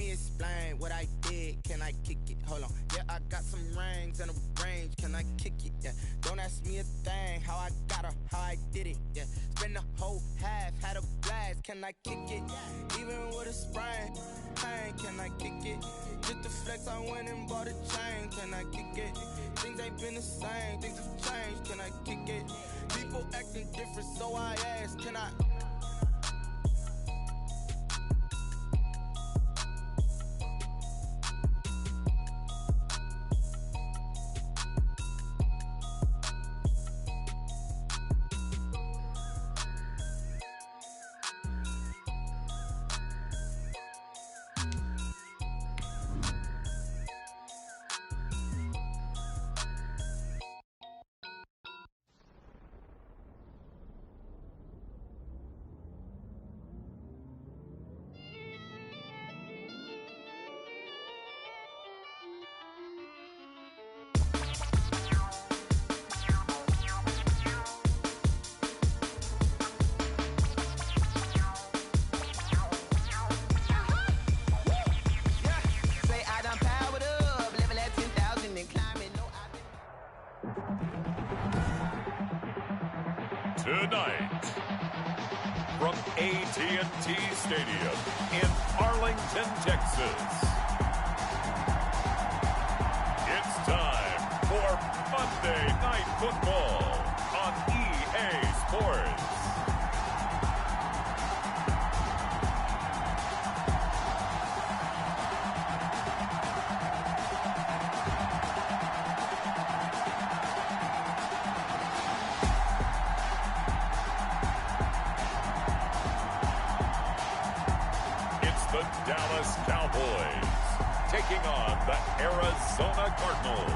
me explain what I did. Can I kick it? Hold on. Yeah, I got some rings and a range. Can I kick it? Yeah. Don't ask me a thing. How I got her, how I did it. Yeah. Spend the whole half, had a blast. Can I kick it? Even with a sprain, pain. Can I kick it? Just the flex, I went and bought a chain. Can I kick it? Things ain't been the same. Things have changed. Can I kick it? People acting different, so I ask. Can I? Tonight, from AT&T Stadium in Arlington, Texas, it's time for Monday Night Football on EA Sports. Dallas Cowboys taking on the Arizona Cardinals.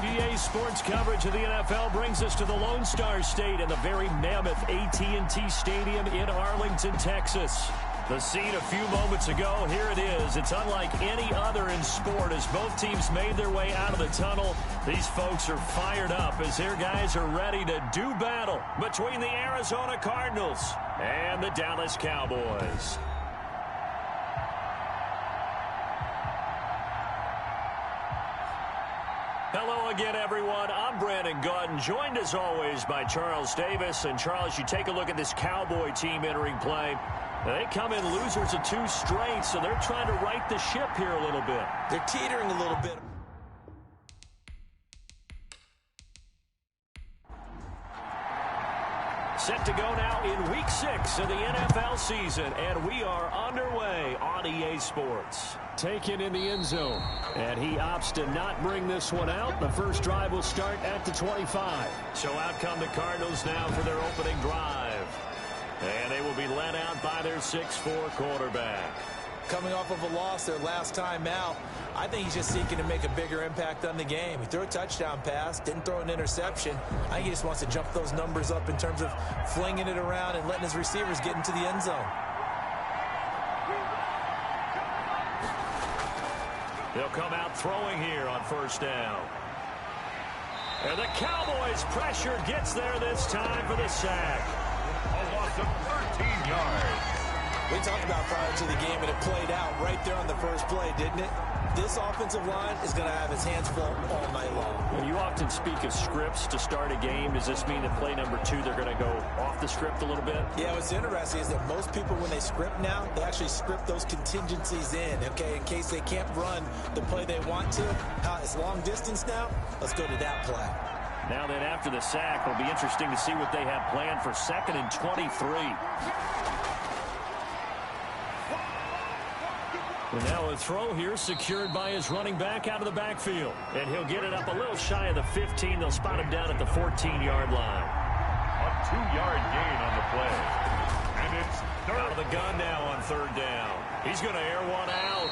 EA Sports coverage of the NFL brings us to the Lone Star State and the very mammoth AT&T Stadium in Arlington, Texas. The scene a few moments ago, here it is. It's unlike any other in sport as both teams made their way out of the tunnel. These folks are fired up as their guys are ready to do battle between the Arizona Cardinals and the Dallas Cowboys. Hello again, everyone. I'm Brandon Gaudin, joined as always by Charles Davis. And Charles, you take a look at this Cowboy team entering play. They come in losers of 2 straight, so they're trying to right the ship here a little bit. They're teetering a little bit. Set to go now in Week 6 of the NFL season, and we are underway on EA Sports. Taken in the end zone, and he opts to not bring this one out. The first drive will start at the 25. So out come the Cardinals now for their opening drive. And they will be led out by their 6'4" quarterback. Coming off of a loss their last time out, I think he's just seeking to make a bigger impact on the game. He threw a touchdown pass, didn't throw an interception. I think he just wants to jump those numbers up in terms of flinging it around and letting his receivers get into the end zone. He'll come out throwing here on first down. And the Cowboys' pressure gets there this time for the sack. A loss of 13 yards. We talked about prior to the game, and it played out right there on the first play, didn't it? This offensive line is going to have his hands full all night long. You often speak of scripts to start a game. Does this mean that play number 2, they're going to go off the script a little bit? Yeah, what's interesting is that most people, when they script now, they actually script those contingencies in, okay, in case they can't run the play they want to. It's long distance now. Let's go to that play. Now then, after the sack, it'll be interesting to see what they have planned for 2nd and 23. And now a throw here secured by his running back out of the backfield. And he'll get it up a little shy of the 15. They'll spot him down at the 14-yard line. A 2-yard gain on the play. And it's out of the gun now on 3rd down. He's going to air one out.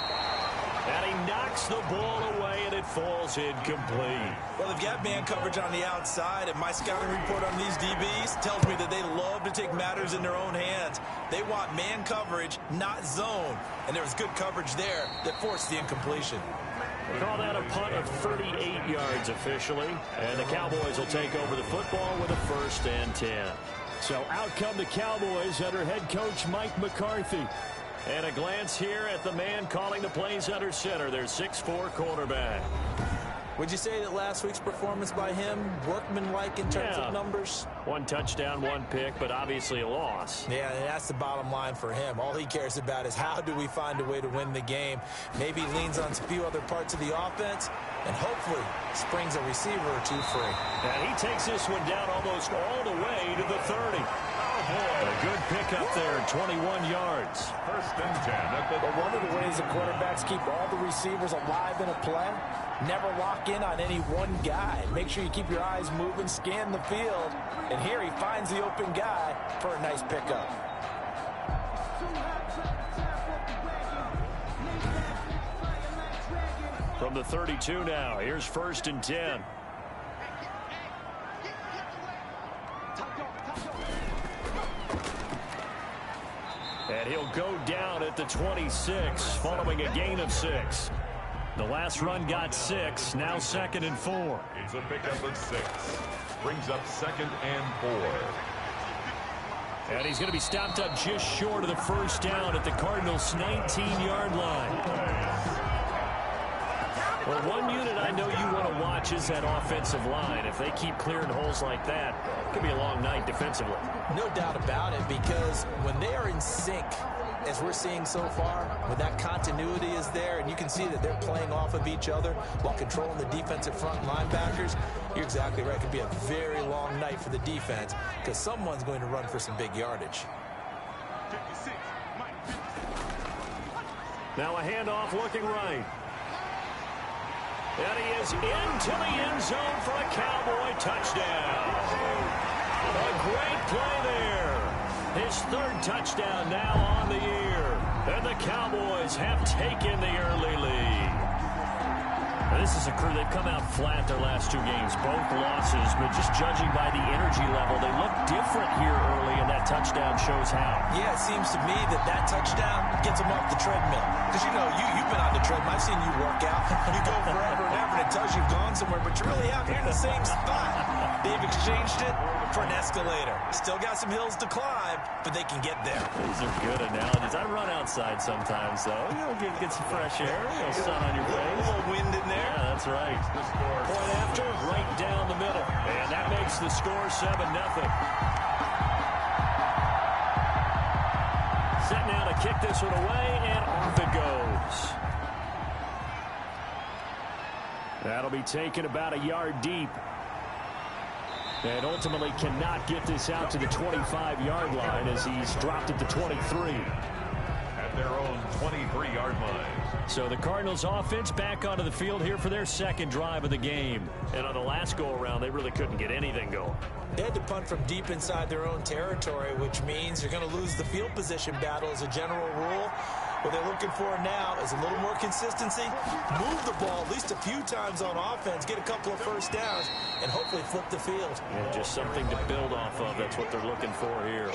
And he knocks the ball away, and it falls incomplete. Well, they've got man coverage on the outside, and my scouting report on these DBs tells me that they love to take matters in their own hands. They want man coverage, not zone. And there was good coverage there that forced the incompletion. We'll call that a punt of 38 yards officially. And the Cowboys will take over the football with a 1st and 10. So out come the Cowboys under head coach Mike McCarthy. And a glance here at the man calling the plays under center, their 6'4" quarterback. Would you say that last week's performance by him, workmanlike in terms of numbers? 1 touchdown, 1 pick, but obviously a loss. Yeah, and that's the bottom line for him. All he cares about is how do we find a way to win the game. Maybe leans on a few other parts of the offense, and hopefully springs a receiver or two free. And he takes this one down almost all the way to the 30. A good pickup there, 21 yards. First and 10. But one of the ways the quarterbacks keep all the receivers alive in a play, never lock in on any one guy. Make sure you keep your eyes moving, scan the field. And here he finds the open guy for a nice pickup. From the 32 now, here's first and 10. And he'll go down at the 26 following a gain of 6. The last run got 6, now 2nd and 4. It's a pickup of 6. Brings up 2nd and 4. And he's going to be stopped up just short of the first down at the Cardinals' 19-yard line. Well, one unit I know you want to watch is that offensive line. If they keep clearing holes like that, it could be a long night defensively. No doubt about it, because when they are in sync, as we're seeing so far, when that continuity is there and you can see that they're playing off of each other while controlling the defensive front linebackers, you're exactly right. It could be a very long night for the defense because someone's going to run for some big yardage. Now a handoff looking right. And he is into the end zone for a Cowboy touchdown. A great play there. His 3rd touchdown now on the year. And the Cowboys have taken the early lead. Now, this is a crew, they've come out flat their last 2 games, both losses, but just judging by the energy level, they look different here early, and that touchdown shows how. Yeah, it seems to me that touchdown gets them off the treadmill. Because, you know, you've been on the treadmill. I've seen you work out. You go forever and ever, and it tells you've gone somewhere, but you're really out here in the same spot. They've exchanged it for an escalator. Still got some hills to climb, but they can get there. These are good analogies. I run outside sometimes, though. You know, get some fresh air, a little sun on your face. A little wind in there. Yeah, that's right. Point after, right down the middle. And that makes the score 7-0. Set now to kick this one away, and off it goes. That'll be taken about a yard deep. And ultimately cannot get this out to the 25-yard line as he's dropped at the 23. At their own 23-yard line. So the Cardinals offense back onto the field here for their 2nd drive of the game. And on the last go-around, they really couldn't get anything going. They had to punt from deep inside their own territory, which means you're going to lose the field position battle as a general rule. What they're looking for now is a little more consistency, move the ball at least a few times on offense, get a couple of first downs, and hopefully flip the field. Yeah, just something to build off of. That's what they're looking for here.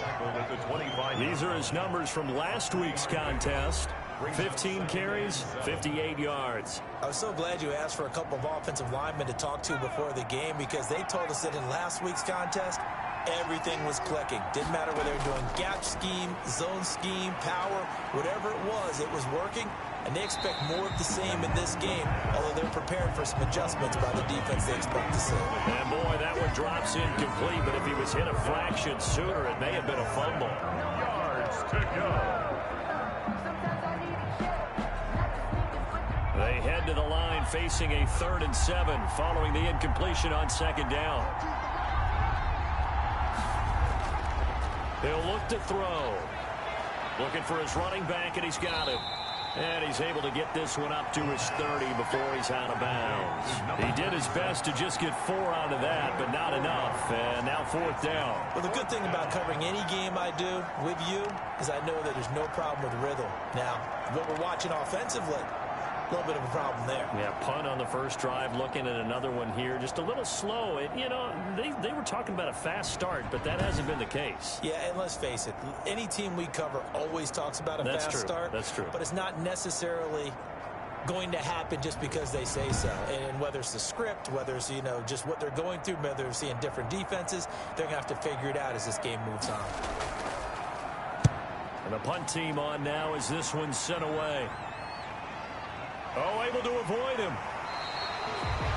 These are his numbers from last week's contest. 15 carries, 58 yards. I was so glad you asked for a couple of offensive linemen to talk to before the game because they told us that in last week's contest, everything was clicking. Didn't matter whether they were doing gap scheme, zone scheme, power, whatever it was working. And they expect more of the same in this game, although they're prepared for some adjustments by the defense they expect to see. And boy, that one drops incomplete, but if he was hit a fraction sooner, it may have been a fumble. Yards to go. They head to the line facing a 3rd and 7 following the incompletion on 2nd down. He'll look to throw. Looking for his running back, and he's got it. And he's able to get this one up to his 30 before he's out of bounds. He did his best to just get 4 out of that, but not enough. And now 4th down. Well, the good thing about covering any game I do with you is I know that there's no problem with rhythm. Now, what we're watching offensively, a little bit of a problem there. Yeah, punt on the first drive, looking at another one here. Just a little slow. You know, they were talking about a fast start, but that hasn't been the case. Yeah, and let's face it, any team we cover always talks about a fast start. That's true. But it's not necessarily going to happen just because they say so. And whether it's the script, whether it's, just what they're going through, whether they're seeing different defenses, they're going to have to figure it out as this game moves on. And the punt team on now as this one's sent away. Oh, able to avoid him.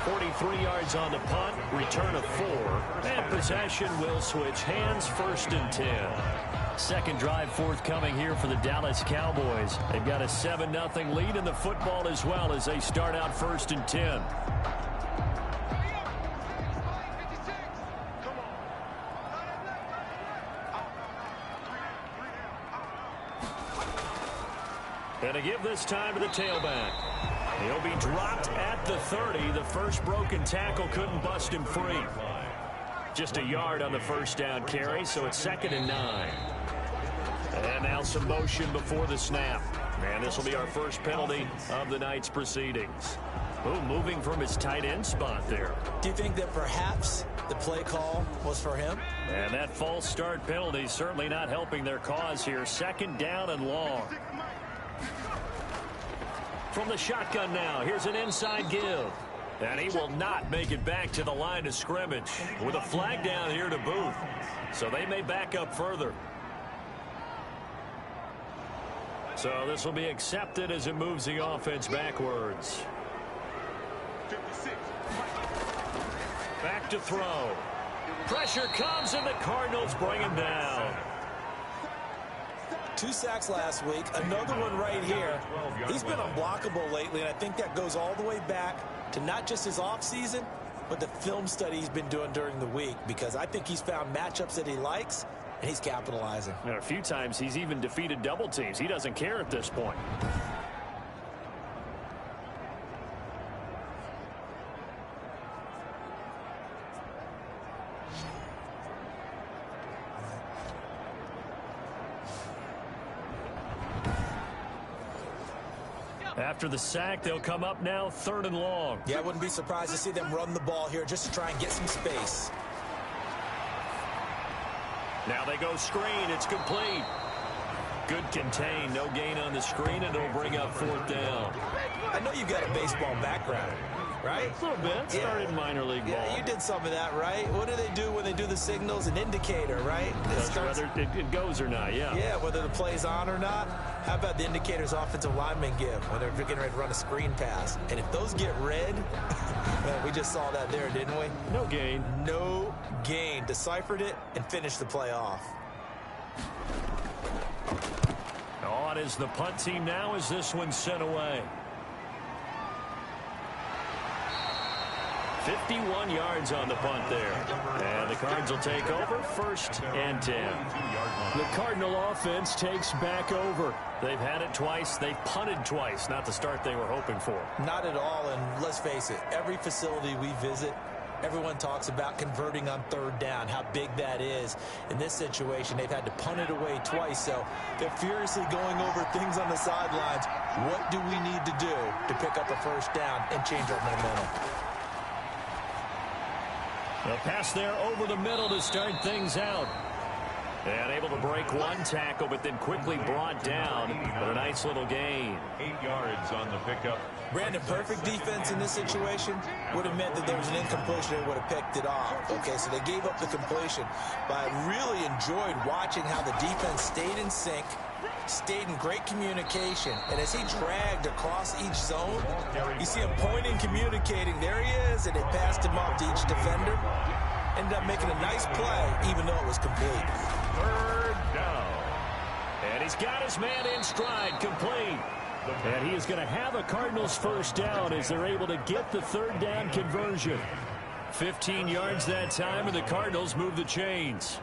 43 yards on the punt, return of 4, and possession will switch hands, 1st and 10. Second drive forthcoming here for the Dallas Cowboys. They've got a 7-0 lead in the football as well as they start out 1st and 10. And to give this time to the tailback. He'll be dropped at the 30. The first broken tackle couldn't bust him free. Just a yard on the first down carry, so it's 2nd and 9. And now some motion before the snap. And this will be our first penalty of the night's proceedings. Oh, moving from his tight end spot there. Do you think that perhaps the play call was for him? And that false start penalty certainly not helping their cause here. 2nd down and long. From the shotgun now, here's an inside give. And he will not make it back to the line of scrimmage with a flag down here to boot. So they may back up further. So this will be accepted as it moves the offense backwards. Back to throw. Pressure comes and the Cardinals bring him down. 2 sacks last week, another one right here. He's been unblockable lately, and I think that goes all the way back to not just his offseason, but the film study he's been doing during the week, because I think he's found matchups that he likes, and he's capitalizing. And a few times he's even defeated double teams. He doesn't care at this point. After the sack, they'll come up now 3rd and long. Yeah, I wouldn't be surprised to see them run the ball here just to try and get some space. Now they go screen. It's complete. Good contain. No gain on the screen, and it'll bring up 4th down. I know you've got a baseball background, right? A little bit. Started minor league ball. Yeah, you did some of that, right? What do they do when they do the signals? An indicator, right? Whether it goes or not, yeah. Yeah, whether the play's on or not. How about the indicators offensive linemen give when they're getting ready to run a screen pass? And if those get red, man, we just saw that there, didn't we? No gain. No gain. Deciphered it and finished the play off. On is the punt team now as this one's sent away. 51 yards on the punt there. And the Cards will take over 1st and 10. The Cardinal offense takes back over. They've had it twice. They've punted twice. Not the start they were hoping for. Not at all. And let's face it, every facility we visit, everyone talks about converting on 3rd down, how big that is. In this situation, they've had to punt it away twice. So they're furiously going over things on the sidelines. What do we need to do to pick up a 1st down and change our momentum? A pass there over the middle to start things out. And able to break one tackle, but then quickly brought down. But a nice little gain. 8 yards on the pickup. Brandon, perfect defense in this situation would have meant that there was an incompletion. They would have picked it off. Okay, so they gave up the completion. But I really enjoyed watching how the defense stayed in sync, stayed in great communication. And as he dragged across each zone, you see him pointing, communicating. There he is, and they passed him off to each defender. Ended up making a nice play, even though it was complete. 3rd down. And he's got his man in stride, complete. And he is going to have a Cardinals 1st down as they're able to get the 3rd down conversion. 15 yards that time, and the Cardinals move the chains.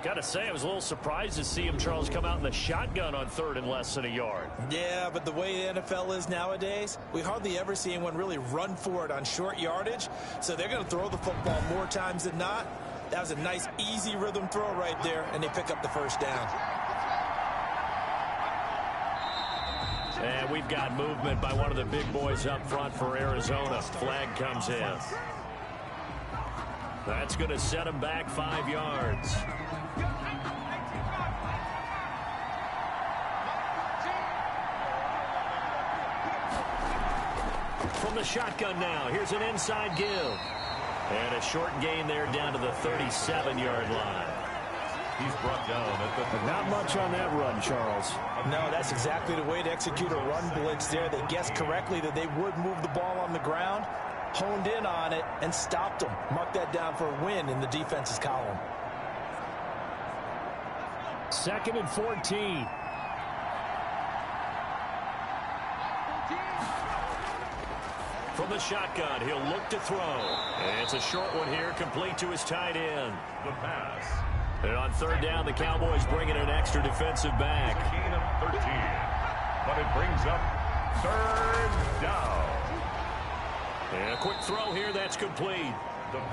Got to say, I was a little surprised to see him, Charles, come out in the shotgun on 3rd and less than a yard. Yeah, but the way the NFL is nowadays, we hardly ever see anyone really run for it on short yardage. So they're going to throw the football more times than not. That was a nice, easy rhythm throw right there, and they pick up the 1st down. And we've got movement by one of the big boys up front for Arizona. Flag comes in. That's going to set him back 5 yards. the shotgun now. Here's an inside give. And a short gain there down to the 37-yard line. He's brought down at the... Not much on that run, Charles. No, that's exactly the way to execute a run blitz there. They guessed correctly that they would move the ball on the ground, honed in on it, and stopped them. Mark that down for a win in the defense's column. 2nd and 14. From the shotgun, he'll look to throw. And it's a short one here, complete to his tight end. The pass. And on 3rd down, the Cowboys bring in an extra defensive back. A gain of 13. But it brings up 3rd down. And a quick throw here, that's complete.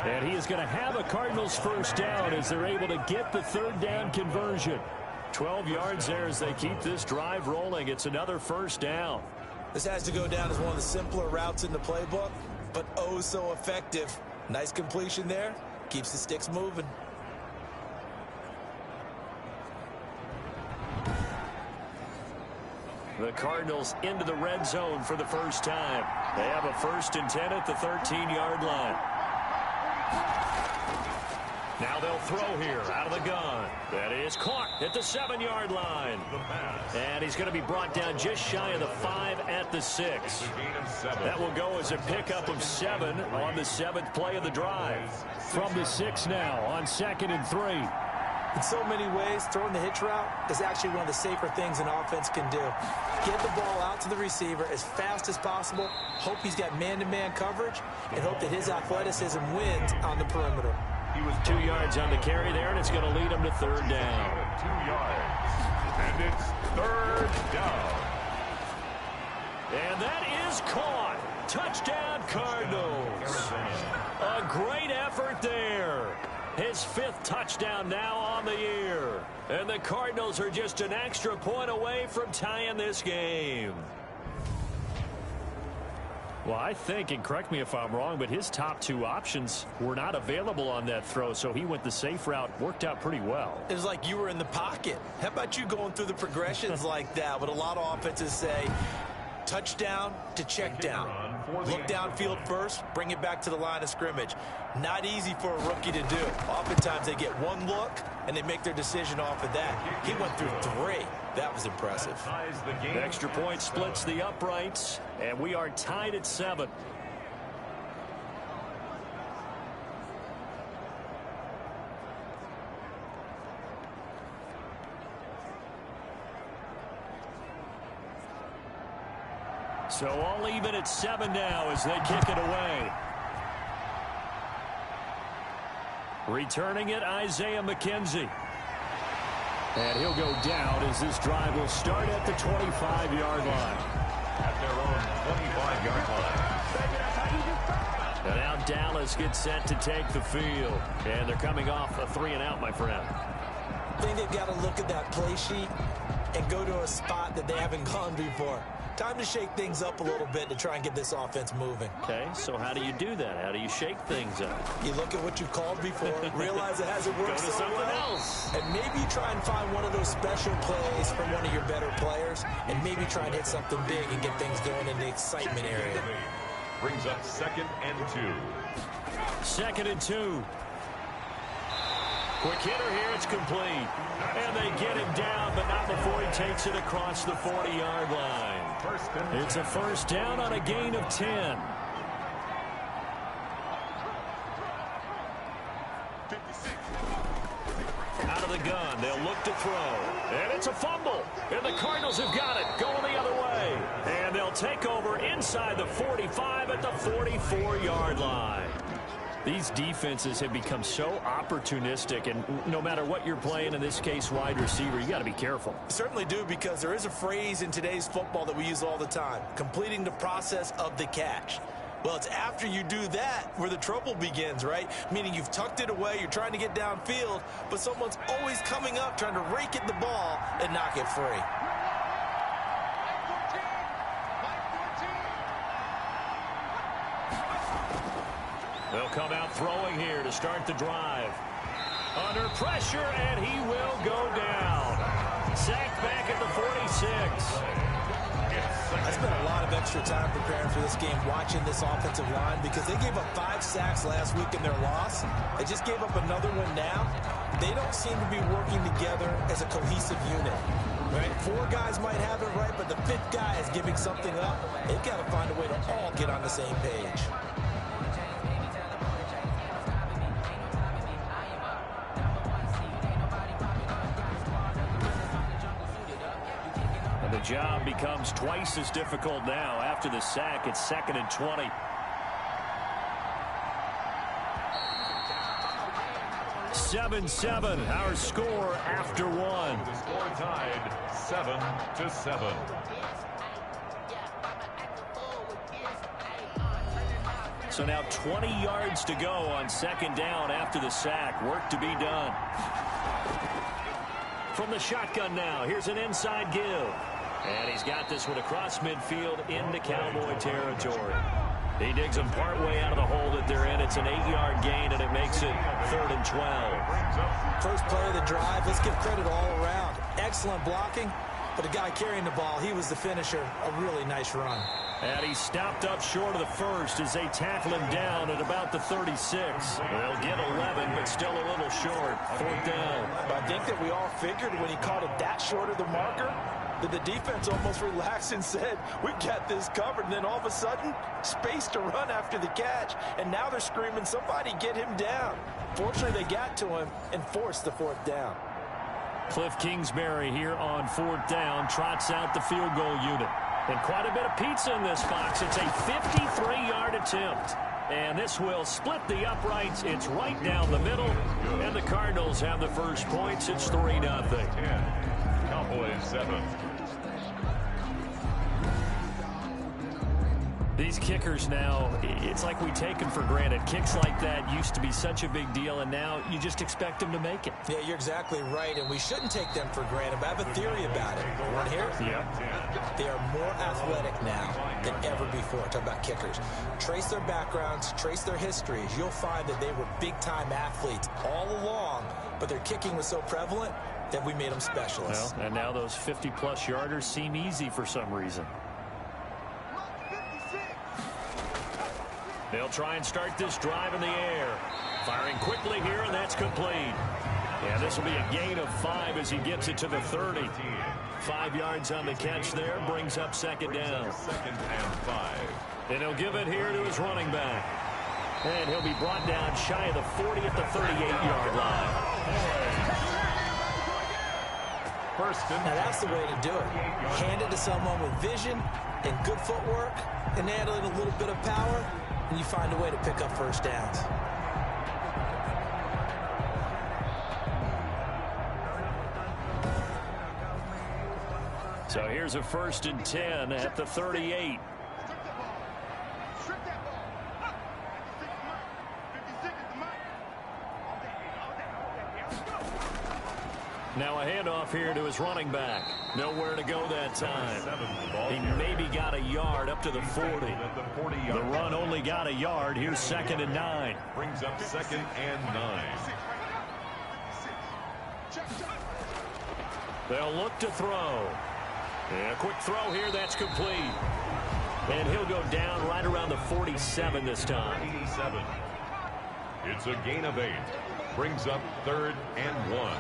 And he is going to have a Cardinals 1st down as they're able to get the 3rd down conversion. 12 yards there as they keep this drive rolling. It's another 1st down. This has to go down as one of the simpler routes in the playbook, but oh so effective. Nice completion there. Keeps the sticks moving. The Cardinals into the red zone for the first time. They have a 1st and 10 at the 13-yard line. Now they'll throw here out of the gun. That is caught at the 7-yard line. And he's going to be brought down just shy of the 5 at the 6. That will go as a pickup of 7 on the 7th play of the drive. From the 6 now on 2nd and 3. In so many ways, throwing the hitch route is actually one of the safer things an offense can do. Get the ball out to the receiver as fast as possible, hope he's got man-to-man coverage, and hope that his athleticism wins on the perimeter. He was 2 yards on the carry there, and it's going to lead him to 3rd down. 2 yards. And it's 3rd down. And that is caught. Touchdown, Cardinals. A great effort there. His 5th touchdown now on the year. And the Cardinals are just an extra point away from tying this game. Well, I think, and correct me if I'm wrong, but his top 2 options were not available on that throw, so he went the safe route. Worked out pretty well. It was like you were in the pocket. How about you going through the progressions like that? What a lot of offenses say, touchdown to check down. Look downfield first, bring it back to the line of scrimmage. Not easy for a rookie to do. Oftentimes they get one look, and they make their decision off of that. He went through 3. That was impressive. The extra point splits the uprights, and we are tied at 7. So all even at 7 now as they kick it away. Returning it, Isaiah McKenzie. And he'll go down as this drive will start at the 25-yard line. At their own 25-yard line. And now Dallas gets set to take the field. And they're coming off a 3-and-out, my friend. I think they've got to look at that play sheet and go to a spot that they haven't gone before. Time to shake things up a little bit to try and get this offense moving. Okay, so how do you do that? How do you shake things up? You look at what you've called before, realize it hasn't worked Go to so something well, else. and maybe you try and find one of those special plays from one of your better players, and maybe try and hit something big and get things going in the excitement area. Brings up 2nd and 2. 2nd and 2. Quick hitter here, it's complete. And they get him down, but not before he takes it across the 40-yard line. It's a 1st down on a gain of 10. Out of the gun, they'll look to throw. And it's a fumble. And the Cardinals have got it, going the other way. And they'll take over inside the 45 at the 44-yard line. These defenses have become so opportunistic, and no matter what you're playing, in this case wide receiver, you got to be careful. Certainly do, because there is a phrase in today's football that we use all the time, completing the process of the catch. Well, it's after you do that where the trouble begins, right? Meaning you've tucked it away, you're trying to get downfield, but someone's always coming up trying to rake at the ball and knock it free. They'll come out throwing here to start the drive. Under pressure, and he will go down. Sacked back at the 46. That's been a lot of extra extra time preparing for this game, watching this offensive line, because they gave up 5 sacks last week in their loss. They just gave up another one now. They don't seem to be working together as a cohesive unit. Right? 4 guys might have it right, but the 5th guy is giving something up. They've got to find a way to all get on the same page. And the job becomes twice as difficult now. After the sack, it's 2nd and 20. (7-7) our score after one. The score tied 7-7. So now 20 yards to go on 2nd down after the sack. Work to be done. From the shotgun now, here's an inside give. And he's got this one across midfield into Cowboy territory. He digs them partway out of the hole that they're in. It's an 8-yard gain, and it makes it 3rd and 12. First play of the drive, let's give credit all around. Excellent blocking, but the guy carrying the ball, he was the finisher. A really nice run. And he stopped up short of the first as they tackle him down at about the 36. They'll get 11, but still a little short. 4th down. But I think that we all figured when he caught it that short of the marker, that the defense almost relaxed and said, we've got this covered. And then all of a sudden, space to run after the catch. And now they're screaming, somebody get him down. Fortunately, they got to him and forced the 4th down. Cliff Kingsbury here on 4th down trots out the field goal unit. And quite a bit of pizza in this box. It's a 53-yard attempt. And this will split the uprights. It's right down the middle. And the Cardinals have the first points. It's 3-0. 10. Cowboys 7. These kickers now, it's like we take them for granted. Kicks like that used to be such a big deal, and now you just expect them to make it. Yeah, you're exactly right, and we shouldn't take them for granted, but I have a theory about it. You want to hear it? Yeah. They are more athletic now than ever before. Talk about kickers. Trace their backgrounds, trace their histories. You'll find that they were big-time athletes all along, but their kicking was so prevalent that we made them specialists. Well, and now those 50-plus yarders seem easy for some reason. They'll try and start this drive in the air. Firing quickly here, and that's complete. And this will be a gain of 5 as he gets it to the 30. 5 yards on the catch there, brings up 2nd down. 2nd and 5. And he'll give it here to his running back. And he'll be brought down shy of the 40 at the 38-yard line. Now that's the way to do it. Hand it to someone with vision and good footwork, and add in a little bit of power, and you find a way to pick up first downs. So here's a 1st and 10 at the 38. Now a handoff here to his running back. Nowhere to go that time. He maybe got a yard up to the 40. The run only got a yard. Here's 2nd and 9. Brings up 2nd and 9. They'll look to throw. And a quick throw here. That's complete. And he'll go down right around the 47 this time. 87. It's a gain of 8. Brings up 3rd and 1.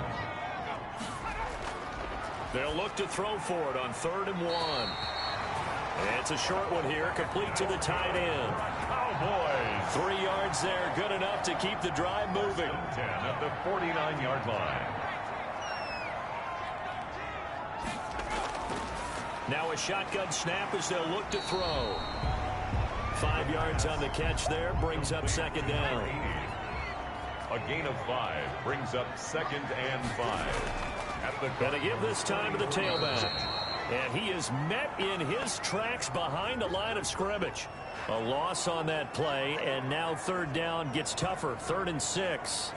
They'll look to throw for it on 3rd and 1. And it's a short one here, complete to the tight end. Cowboys. 3 yards there, good enough to keep the drive moving. 10 at the 49-yard line. Now a shotgun snap as they'll look to throw. 5 yards on the catch there, brings up 2nd down. A gain of 5 brings up 2nd and 5. Gonna give this time to the tailback. And he is met in his tracks behind the line of scrimmage. A loss on that play, and now 3rd down gets tougher. 3rd and 6.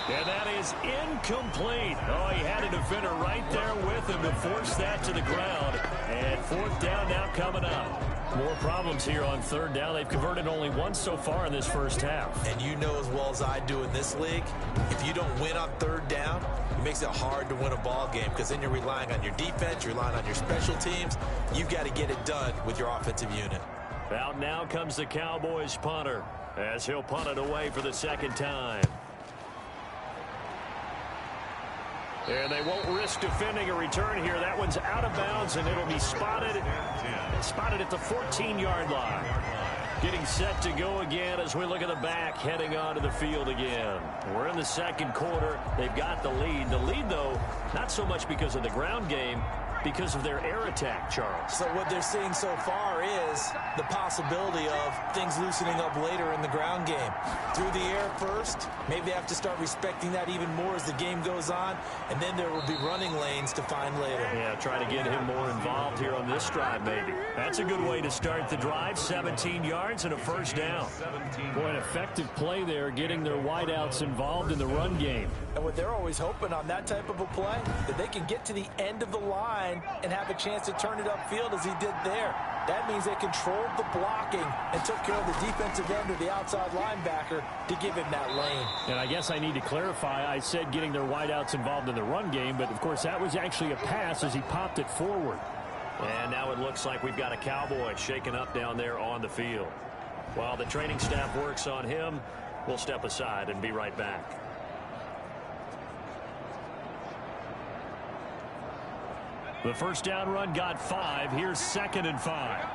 And that is incomplete. Oh, he had a defender right there with him to force that to the ground. And fourth down now coming up. More problems here on third down. They've converted only once so far in this first half. And you know as well as I do in this league, if you don't win on third down, it makes it hard to win a ball game because then you're relying on your defense, you're relying on your special teams. You've got to get it done with your offensive unit. Out now comes the Cowboys punter as he'll punt it away for the second time. And they won't risk defending a return here. That one's out of bounds, and it'll be spotted at the 14-yard line. Getting set to go again as we look at the back, heading onto the field again. We're in the second quarter. They've got the lead. The lead, though, not so much because of the ground game, because of their air attack, Charles. So what they're seeing so far is the possibility of things loosening up later in the ground game. Through the air first, maybe they have to start respecting that even more as the game goes on, and then there will be running lanes to find later. Yeah, try to get him more involved here on this drive, maybe. That's a good way to start the drive, 17 yards and a first down. Boy, an effective play there, getting their wideouts involved in the run game. And what they're always hoping on that type of a play, that they can get to the end of the line and have a chance to turn it upfield as he did there. That means they controlled the blocking and took care of the defensive end or the outside linebacker to give him that lane. And I guess I need to clarify, I said getting their wideouts involved in the run game, but of course that was actually a pass as he popped it forward. And now it looks like we've got a Cowboy shaken up down there on the field. While the training staff works on him, we'll step aside and be right back. The first down run got 5. Here's 2nd and 5.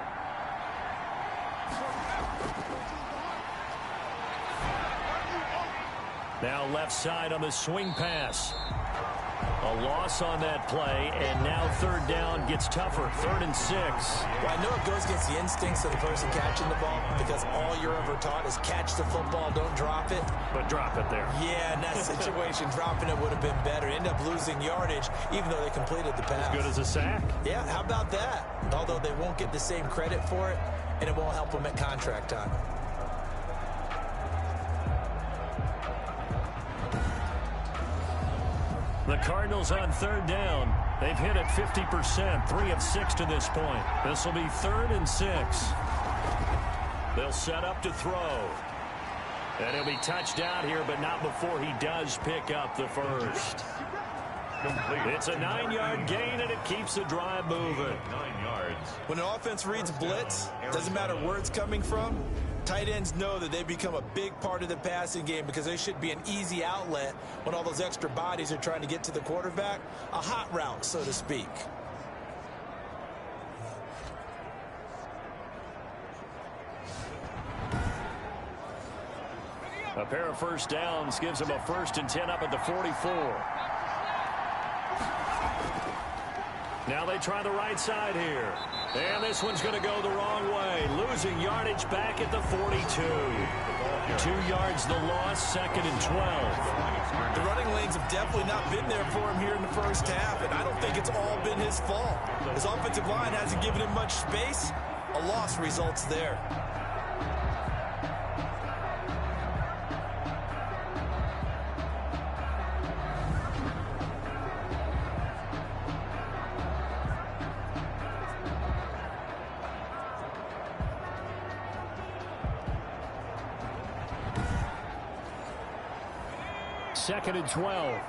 Now left side on the swing pass. A loss on that play, and now third down gets tougher. 3rd and 6. Well, I know it goes against the instincts of the person catching the ball because all you're ever taught is catch the football, don't drop it. But drop it there. Yeah, in that situation, dropping it would have been better. End up losing yardage, even though they completed the pass. As good as a sack. Yeah, how about that? Although they won't get the same credit for it, and it won't help them at contract time. The Cardinals on third down. They've hit it 50%, 3 of 6 to this point. This will be 3rd and 6. They'll set up to throw. And he'll be touched out here, but not before he does pick up the first. It's a 9-yard gain, and it keeps the drive moving. 9 yards. When an offense reads blitz, doesn't matter where it's coming from, tight ends know that they become a big part of the passing game because they should be an easy outlet when all those extra bodies are trying to get to the quarterback. A hot route, so to speak. A pair of first downs gives them a 1st and 10 up at the 44. Now they try the right side here. And this one's going to go the wrong way. Losing yardage back at the 42. 2 yards the loss, 2nd and 12. The running lanes have definitely not been there for him here in the first half, and I don't think it's all been his fault. His offensive line hasn't given him much space. A loss results there. Second and 12.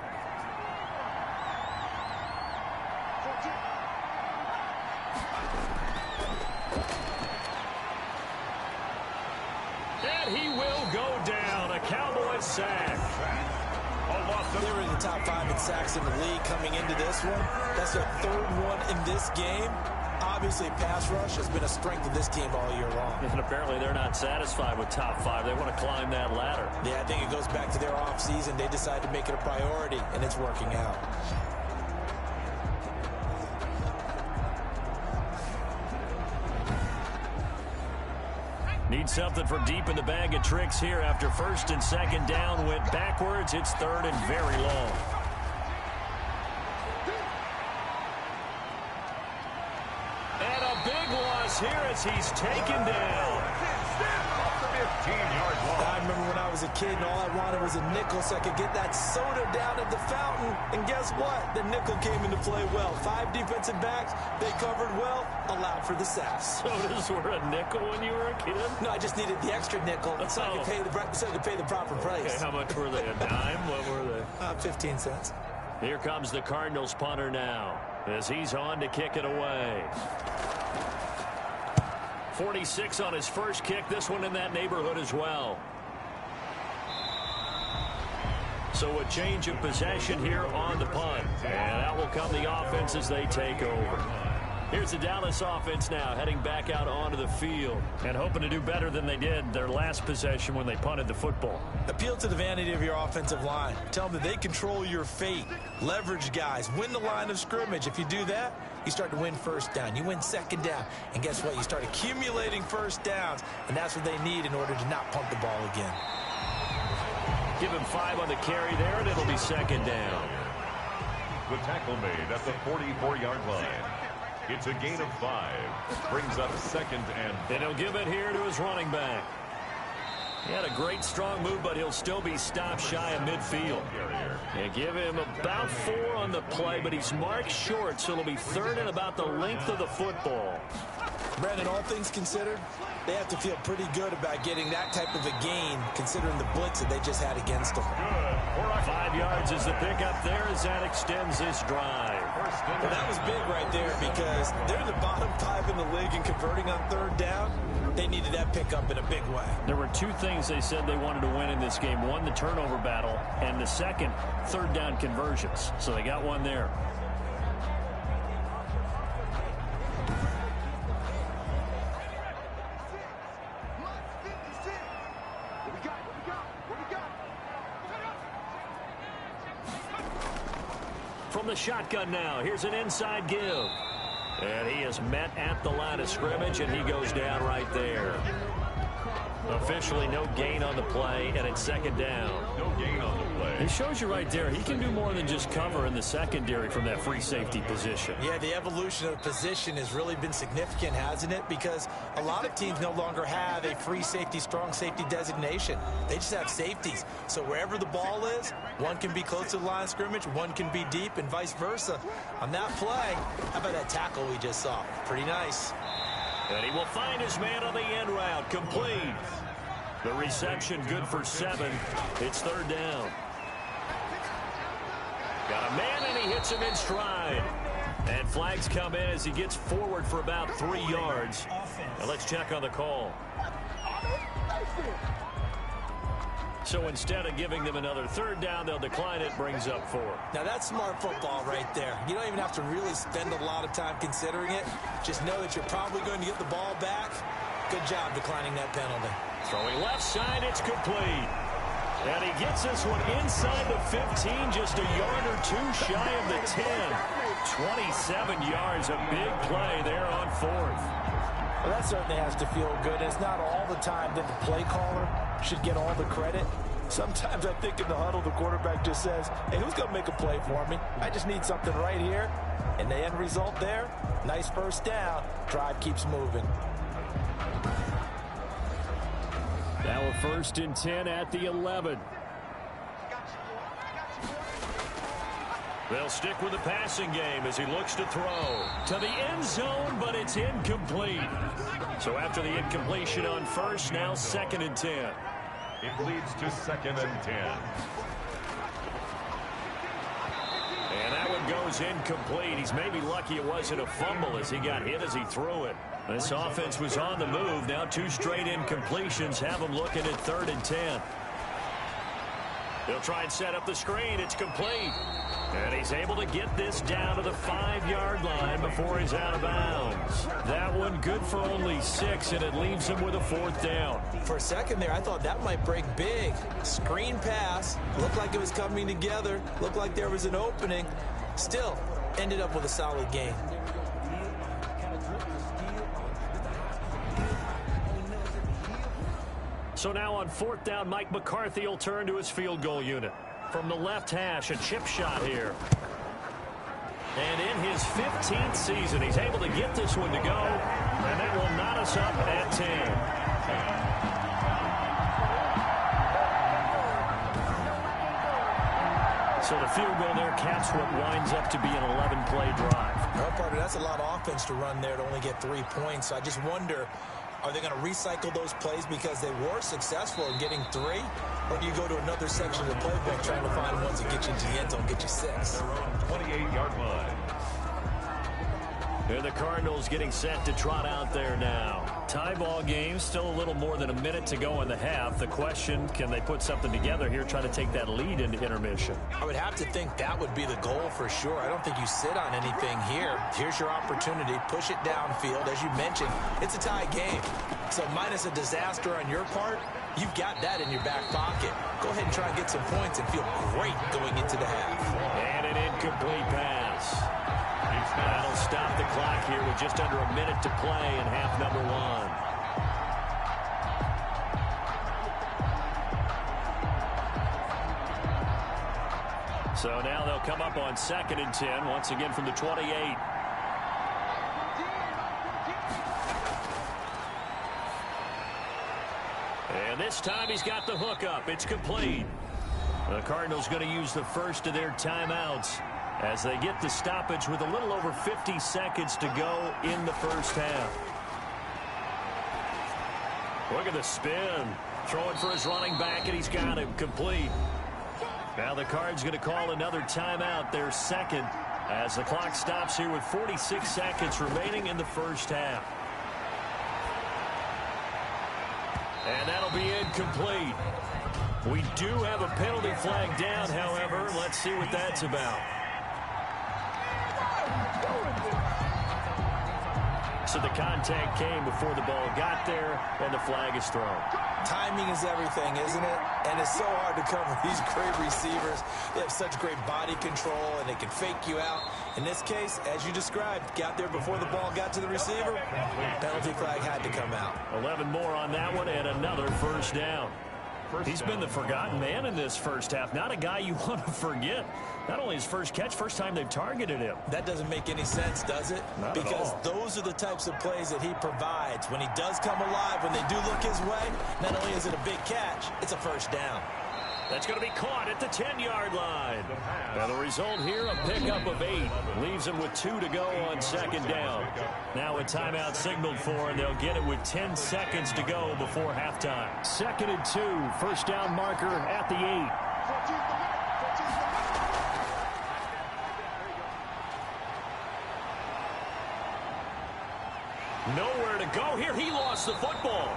And he will go down. A Cowboy sack. They were in the top 5 in sacks in the league coming into this one. That's their 3rd one in this game. Obviously, pass rush has been a strength of this team all year long. And apparently they're not satisfied with top 5. They want to climb that ladder. Yeah, I think it goes back to their offseason. They decided to make it a priority, and it's working out. Need something from deep in the bag of tricks here after 1st and 2nd down. Went backwards. It's 3rd and very long. And a big loss here as he's taken down. 15-yard line. I remember when I was a kid and all I wanted was a nickel so I could get that soda down at the fountain. And guess what? The nickel came into play well. 5 defensive backs, they covered well, allowed for the sacks. Sodas were a nickel when you were a kid? No, I just needed the extra nickel so I could pay the proper price. Okay, how much were they? A dime? What were they? 15 cents. Here comes the Cardinals punter now as he's on to kick it away. 46 on his first kick. This one in that neighborhood as well. So a change of possession here on the punt. And out will come the offense as they take over. Here's the Dallas offense now heading back out onto the field and hoping to do better than they did their last possession when they punted the football. Appeal to the vanity of your offensive line. Tell them that they control your fate. Leverage guys. Win the line of scrimmage. If you do that, you start to win first down. You win second down. And guess what? You start accumulating first downs. And that's what they need in order to not punt the ball again. Give him 5 on the carry there, and it'll be second down. The tackle made at the 44-yard line. It's a gain of 5. Brings up second and... And he'll give it here to his running back. He had a great strong move, but he'll still be stopped shy of midfield. And give him about 4 on the play, but he's marked short, so it'll be third and about the length of the football. Brandon, all things considered, they have to feel pretty good about getting that type of a gain, considering the blitz that they just had against them. 5 yards is the pickup there as that extends this drive. Well, that was big right there because they're the bottom 5 in the league in converting on third down. They needed that pickup in a big way. There were 2 things they said they wanted to win in this game. One, the turnover battle, and the second, third down conversions. So they got one there. From the shotgun now, here's an inside give. And he is met at the line of scrimmage, and he goes down right there. Officially no gain on the play, and it's second down. No gain on the play. It shows you right there, he can do more than just cover in the secondary from that free safety position. Yeah, the evolution of position has really been significant, hasn't it? Because a lot of teams no longer have a free safety, strong safety designation. They just have safeties. So wherever the ball is, one can be close to the line of scrimmage, one can be deep, and vice versa. On that play, how about that tackle we just saw? Pretty nice. And he will find his man on the end route, complete. The reception good for 7. It's third down. Got a man, and he hits him in stride. And flags come in as he gets forward for about 3 yards. Now let's check on the call. So instead of giving them another third down, they'll decline it, brings up 4. Now that's smart football right there. You don't even have to really spend a lot of time considering it. Just know that you're probably going to get the ball back. Good job declining that penalty. Throwing left side, it's complete. And he gets this one inside the 15, just a yard or 2 shy of the 10. 27 yards, a big play there on 4th. Well, that certainly has to feel good. It's not all the time that the play caller should get all the credit. Sometimes I think in the huddle, the quarterback just says, hey, who's going to make a play for me? I just need something right here. And the end result there, nice first down. Drive keeps moving. Now a 1st and 10 at the 11. They'll stick with the passing game as he looks to throw to the end zone, but it's incomplete. So after the incompletion on 1st, now 2nd and 10. It leads to 2nd and 10. And that one goes incomplete. He's maybe lucky it wasn't a fumble as he got hit as he threw it. This offense was on the move. Now 2 straight incompletions have him looking at 3rd and 10. They'll try and set up the screen. It's complete. And he's able to get this down to the 5-yard line before he's out of bounds. That one good for only 6, and it leaves him with a 4th down. For a second there, I thought that might break big. Screen pass. Looked like it was coming together. Looked like there was an opening. Still, ended up with a solid game. So now on 4th down, Mike McCarthy will turn to his field goal unit. From the left hash, a chip shot here. And in his 15th season, he's able to get this one to go. And that will knot us up at 10. So the field goal there caps what winds up to be an 11-play drive. Well, partner, that's a lot of offense to run there to only get 3 points. So I just wonder, are they going to recycle those plays because they were successful in getting 3? Or do you go to another section of the playbook trying to find ones that get you into the end zone, get you 6? 28-yard line. And the Cardinals getting set to trot out there now. Tie ball game, still a little more than a minute to go in the half. The question, can they put something together here, try to take that lead into intermission? I would have to think that would be the goal for sure. I don't think you sit on anything here. Here's your opportunity. Push it downfield. As you mentioned, it's a tie game. So minus a disaster on your part, you've got that in your back pocket. Go ahead and try and get some points and feel great going into the half. And an incomplete pass. That'll stop the clock here with just under a minute to play in half number 1. So now they'll come up on 2nd and 10, once again from the 28. And this time he's got the hook up. It's complete. The Cardinals going to use the first of their timeouts as they get the stoppage with a little over 50 seconds to go in the first half. Look at the spin. Throwing for his running back, and he's got him complete. Now the Cards going to call another timeout, their second, as the clock stops here with 46 seconds remaining in the first half. And that'll be incomplete. We do have a penalty flag down, however. Let's see what that's about. So the contact came before the ball got there, and the flag is thrown. Timing is everything, isn't it? And it's so hard to cover these great receivers. They have such great body control, and they can fake you out. In this case, as you described, got there before the ball got to the receiver. Penalty flag had to come out. 11 more on that one, and another first down. He's been the forgotten man in this first half. Not a guy you want to forget. Not only his first catch, first time they've targeted him. That doesn't make any sense, does it? Not because at all. Those are the types of plays that he provides. When he does come alive, when they do look his way, not only is it a big catch, it's a first down. That's going to be caught at the 10-yard line. Now the result here, a pickup of 8. Leaves them with 2 to go on second down. Now a timeout signaled for, and they'll get it with 10 seconds to go before halftime. 2nd and 2, first down marker at the 8. Nowhere to go here. He lost the football.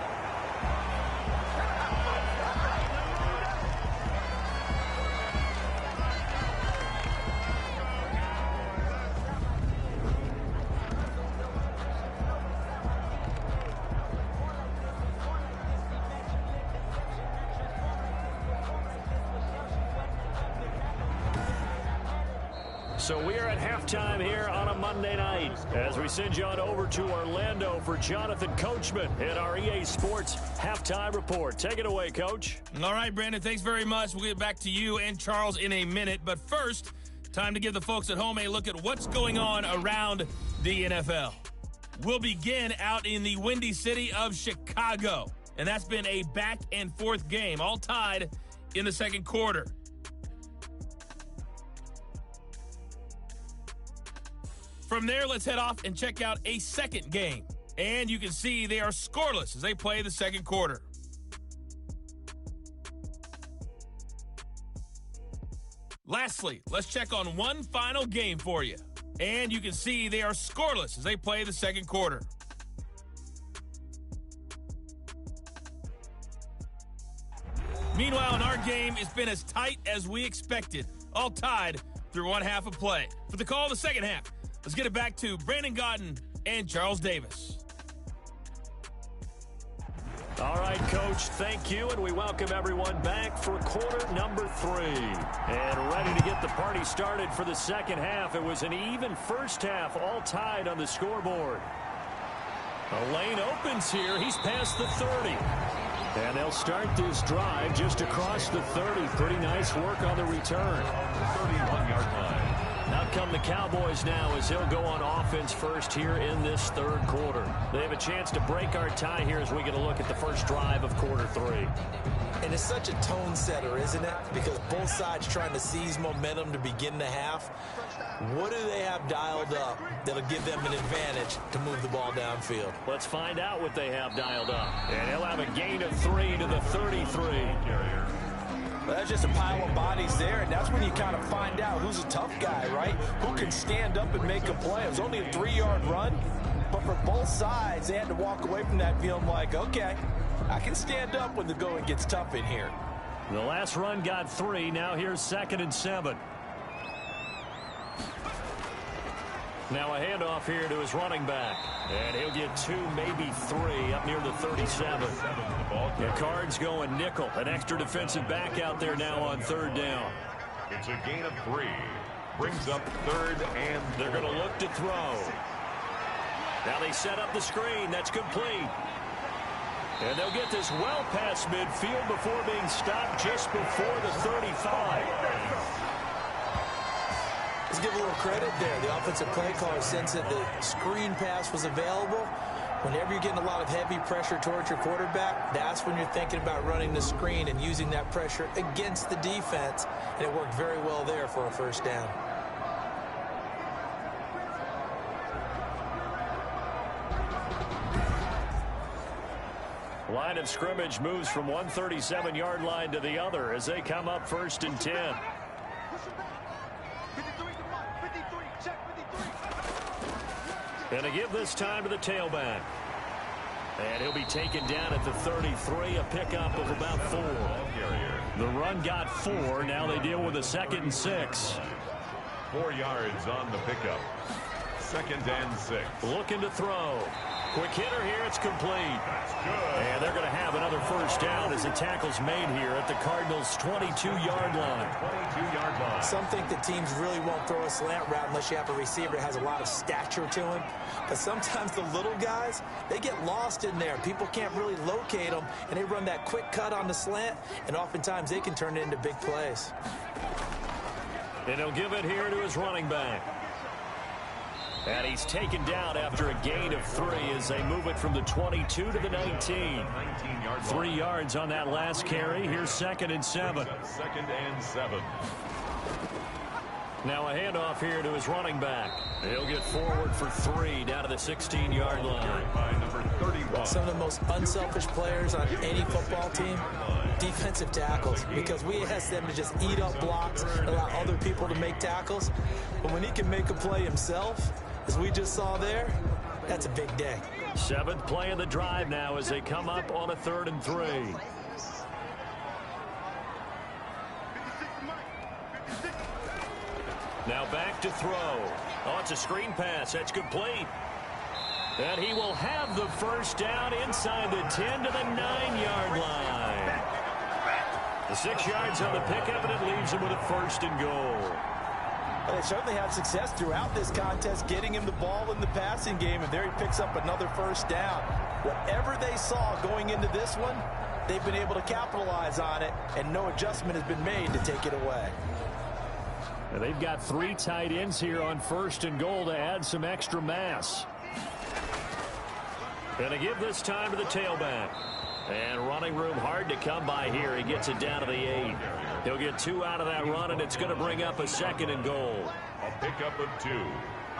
So we are at halftime here on a Monday night as we send you on over to Orlando for Jonathan Coachman in our EA Sports Halftime Report. Take it away, Coach. All right, Brandon, thanks very much. We'll get back to you and Charles in a minute. But first, time to give the folks at home a look at what's going on around the NFL. We'll begin out in the Windy City of Chicago. And that's been a back-and-forth game, all tied in the second quarter. From there, let's head off and check out a second game. And you can see they are scoreless as they play the second quarter. Lastly, let's check on one final game for you. And you can see they are scoreless as they play the second quarter. Meanwhile, in our game, it's been as tight as we expected, all tied through one half of play. For the call of the second half, let's get it back to Brandon Gaudin and Charles Davis. All right, Coach, thank you, and we welcome everyone back for quarter number 3. And ready to get the party started for the second half. It was an even first half, all tied on the scoreboard. A lane opens here. He's past the 30. And they'll start this drive just across the 30. Pretty nice work on the return. 31-yard line. Now come the Cowboys now as they'll go on offense first here in this third quarter. They have a chance to break our tie here as we get a look at the first drive of quarter 3. And it's such a tone setter, isn't it? Because both sides trying to seize momentum to begin the half. What do they have dialed up that'll give them an advantage to move the ball downfield? Let's find out what they have dialed up. And he'll have a gain of 3 to the 33. Well, that's just a pile of bodies there, and that's when you kind of find out who's a tough guy, right? Who can stand up and make a play. It was only a 3-yard run, but for both sides, they had to walk away from that feeling like, okay, I can stand up when the going gets tough in here. The last run got 3. Now here's 2nd and 7. Now a handoff here to his running back. And he'll get 2, maybe 3 up near the 37. The Cards going nickel. An extra defensive back out there now on 3rd down. It's a gain of 3. Brings up 3rd and they're going to look to throw. Now they set up the screen. That's complete. And they'll get this well past midfield before being stopped just before the 35. Let's give a little credit there. The offensive play caller sensed that the screen pass was available. Whenever you're getting a lot of heavy pressure towards your quarterback, that's when you're thinking about running the screen and using that pressure against the defense. And it worked very well there for a first down. Line of scrimmage moves from one 37-yard line to the other as they come up 1st and 10. And to give this time to the tailback. And he'll be taken down at the 33, a pickup of about 4. The run got 4. Now they deal with a 2nd and 6. 4 yards on the pickup. 2nd and 6. Looking to throw. Quick hitter here. It's complete. That's good. And they're going to have another first down as the tackle's made here at the Cardinals' 22-yard line. 22-yard line. Some think that teams really won't throw a slant route unless you have a receiver that has a lot of stature to him. But sometimes the little guys, they get lost in there. People can't really locate them, and they run that quick cut on the slant, and oftentimes they can turn it into big plays. And he'll give it here to his running back. And he's taken down after a gain of 3 as they move it from the 22 to the 19. 3 yards on that last carry. Here's 2nd and 7. 2nd and 7. Now a handoff here to his running back. He'll get forward for 3 down to the 16-yard line. By number 31. Some of the most unselfish players on any football team, defensive tackles, because we ask them to just eat up blocks, allow other people to make tackles. But when he can make a play himself, as we just saw there, that's a big day. 7th play of the drive now as they come up on a 3rd and 3. Now back to throw. Oh, it's a screen pass. That's complete. And he will have the first down inside the 10 to the 9-yard line. The 6 yards on the pickup, and it leaves him with a 1st and goal. Well, they certainly had success throughout this contest, getting him the ball in the passing game, and there he picks up another first down. Whatever they saw going into this one, they've been able to capitalize on it, and no adjustment has been made to take it away. And they've got 3 tight ends here on 1st and goal to add some extra mass. And to give this time to the tailback. And running room hard to come by here. He gets it down to the 8. He'll get 2 out of that run, and it's going to bring up a 2nd and goal. A pickup of 2.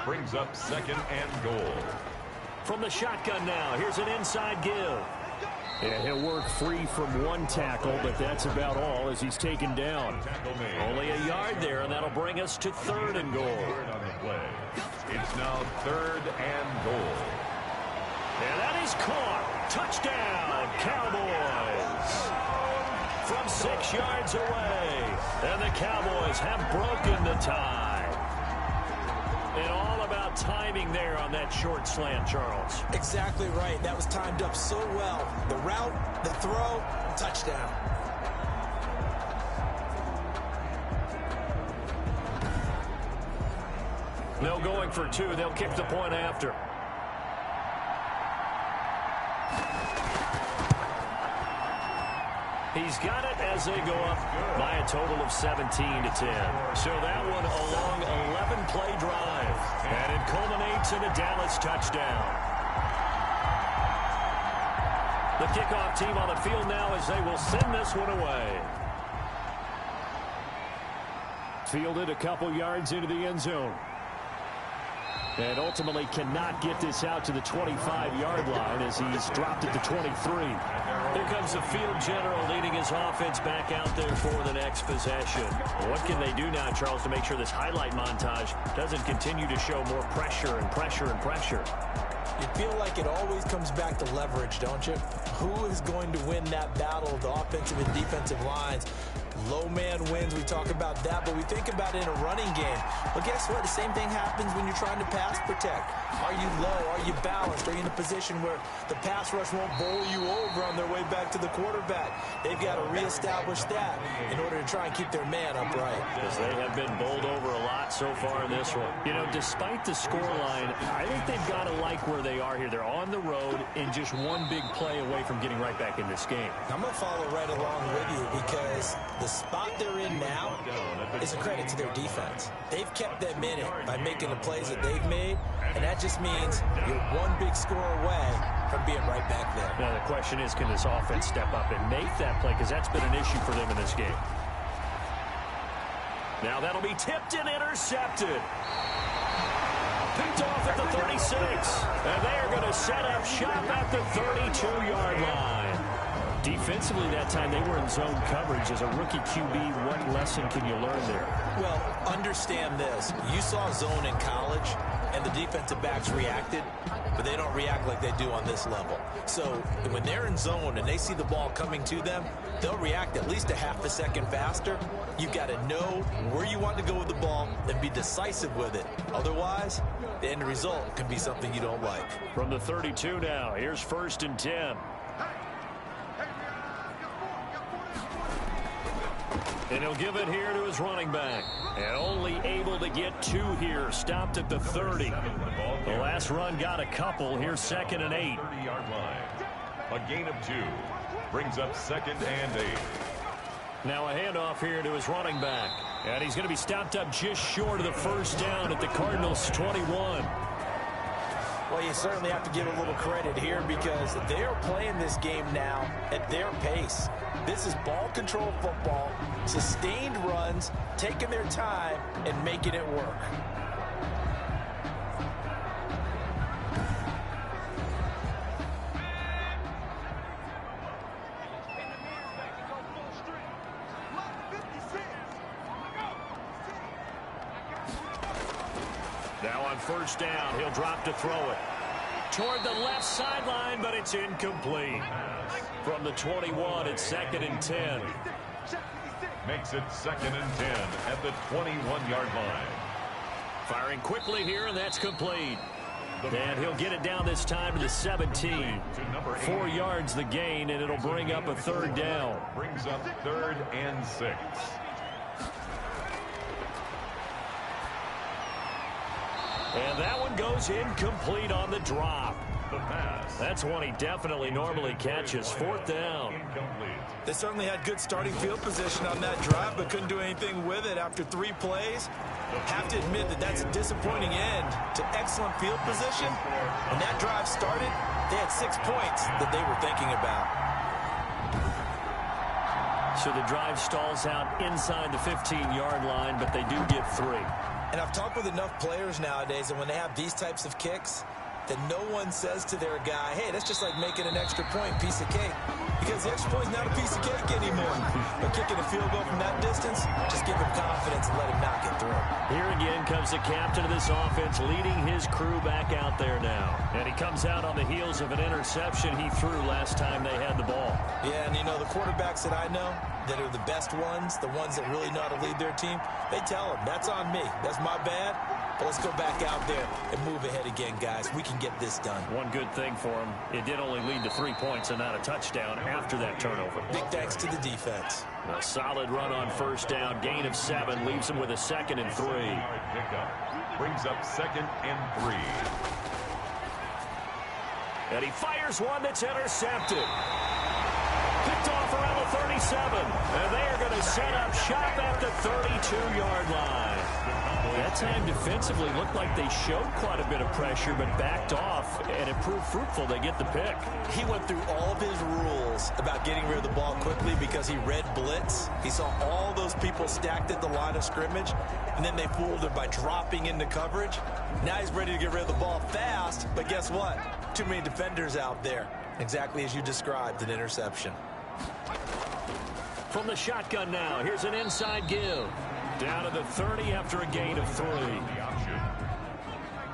Brings up 2nd and goal. From the shotgun now, here's an inside give. And he'll work free from 1 tackle, but that's about all as he's taken down. Only a yard there, and that'll bring us to 3rd and goal. On the play. It's now 3rd and goal. And that is caught. Touchdown, Cowboys. From 6 yards away. And the Cowboys have broken the tie. And all about timing there on that short slant, Charles. Exactly right. That was timed up so well. The route, the throw, touchdown. No going for 2. They'll kick the point after. He's got it as they go up by a total of 17-10. So that one a long 11-play drive. And it culminates in a Dallas touchdown. The kickoff team on the field now as they will send this one away. Fielded a couple yards into the end zone. And ultimately cannot get this out to the 25-yard line as he's dropped it to 23. Here comes the field general leading his offense back out there for the next possession. What can they do now, Charles, to make sure this highlight montage doesn't continue to show more pressure and pressure and pressure? You feel like it always comes back to leverage, don't you? Who is going to win that battle of the offensive and defensive lines? Low man wins. We talk about that, but we think about it in a running game. Well, guess what? The same thing happens when you're trying to pass protect. Are you low? Are you balanced? Are you in a position where the pass rush won't bowl you over on their way back to the quarterback? They've got to reestablish that in order to try and keep their man upright. Because they have been bowled over a lot so far in this one. You know, despite the scoreline, I think they've got to like where they are here. They're on the road and just one big play away from getting right back in this game. I'm going to follow right along with you because the spot they're in now is a credit to their defense. They've kept them in it by making the plays that they've made, and that just means you're one big score away from being right back there. Now, the question is, can this offense step up and make that play? Because that's been an issue for them in this game. Now that'll be tipped and intercepted. Picked off at the 36. And they're going to set up shop at the 32-yard line. Defensively that time, they were in zone coverage. As a rookie QB, what lesson can you learn there? Well, understand this. You saw zone in college, and the defensive backs reacted, but they don't react like they do on this level. So when they're in zone and they see the ball coming to them, they'll react at least a half a second faster. You've got to know where you want to go with the ball and be decisive with it. Otherwise, the end result can be something you don't like. From the 32 now, here's 1st and 10. And he'll give it here to his running back. And only able to get 2 here. Stopped at the 30. The last run got a couple. Here's 2nd and 8. 30-yard line. A gain of 2. Brings up 2nd and 8. Now a handoff here to his running back. And he's going to be stopped up just short of the first down at the Cardinals' 21. Well, you certainly have to give a little credit here because they're playing this game now at their pace. This is ball control football, sustained runs, taking their time, and making it work. Now on first down, he'll drop to throw it. Toward the left sideline, but it's incomplete. From the 21, it's 2nd and 10. Makes it 2nd and 10 at the 21-yard line. Firing quickly here, and that's complete. And he'll get it down this time to the 17. 4 yards the gain, and it'll bring up a 3rd down. Brings up 3rd and 6. And that one goes incomplete on the drop. The pass. That's one he definitely normally catches. 4th down. Incomplete. They certainly had good starting field position on that drive, but couldn't do anything with it after 3 plays. Have to admit that that's a disappointing end to excellent field position. When that drive started, they had 6 points that they were thinking about. So the drive stalls out inside the 15-yard line, but they do get 3. And I've talked with enough players nowadays, and when they have these types of kicks, that no one says to their guy, hey, that's just like making an extra point, piece of cake. Because the extra point is not a piece of cake anymore. But kicking a field goal from that distance, just give him confidence and let him knock it through. Here again comes the captain of this offense, leading his crew back out there now. And he comes out on the heels of an interception he threw last time they had the ball. Yeah, and you know, the quarterbacks that I know that are the best ones, the ones that really know how to lead their team, they tell them, that's on me. That's my bad. But let's go back out there and move ahead again, guys. We can get this done. One good thing for him, it did only lead to 3 points and not a touchdown after that turnover. Big thanks to the defense. A solid run on first down, gain of 7, leaves him with a 2nd and 3. Pickup. Brings up 2nd and 3. And he fires one that's intercepted. Picked off around the 27. And they are going to set up shop at the 32-yard line. That time defensively looked like they showed quite a bit of pressure but backed off, and it proved fruitful. They get the pick. He went through all of his rules about getting rid of the ball quickly because he read blitz. He saw all those people stacked at the line of scrimmage, and then they fooled him by dropping into coverage. Now he's ready to get rid of the ball fast, but guess what? Too many defenders out there. Exactly as you described, an interception. From the shotgun now, here's an inside give. Down to the 30 after a gain of 3.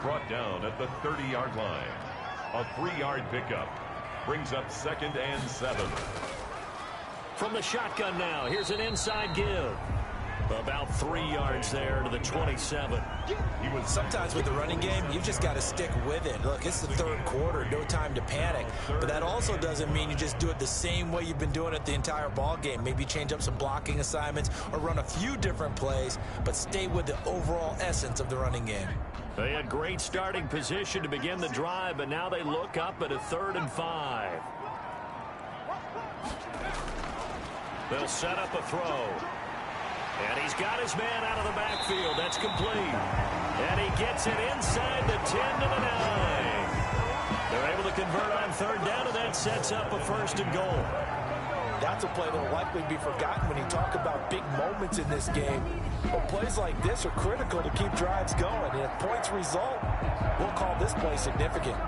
Brought down at the 30-yard line. A 3-yard pickup brings up 2nd and 7. From the shotgun now, here's an inside give. About 3 yards there to the 27. Sometimes with the running game, you've just got to stick with it. Look, it's the third quarter, no time to panic. But that also doesn't mean you just do it the same way you've been doing it the entire ball game. Maybe change up some blocking assignments or run a few different plays, but stay with the overall essence of the running game. They had great starting position to begin the drive, but now they look up at a 3rd and 5. They'll set up a throw. And he's got his man out of the backfield. That's complete. And he gets it inside the 10 to the 9. They're able to convert on 3rd down, and that sets up a 1st and goal. That's a play that will likely be forgotten when you talk about big moments in this game. But plays like this are critical to keep drives going. And if points result, we'll call this play significant.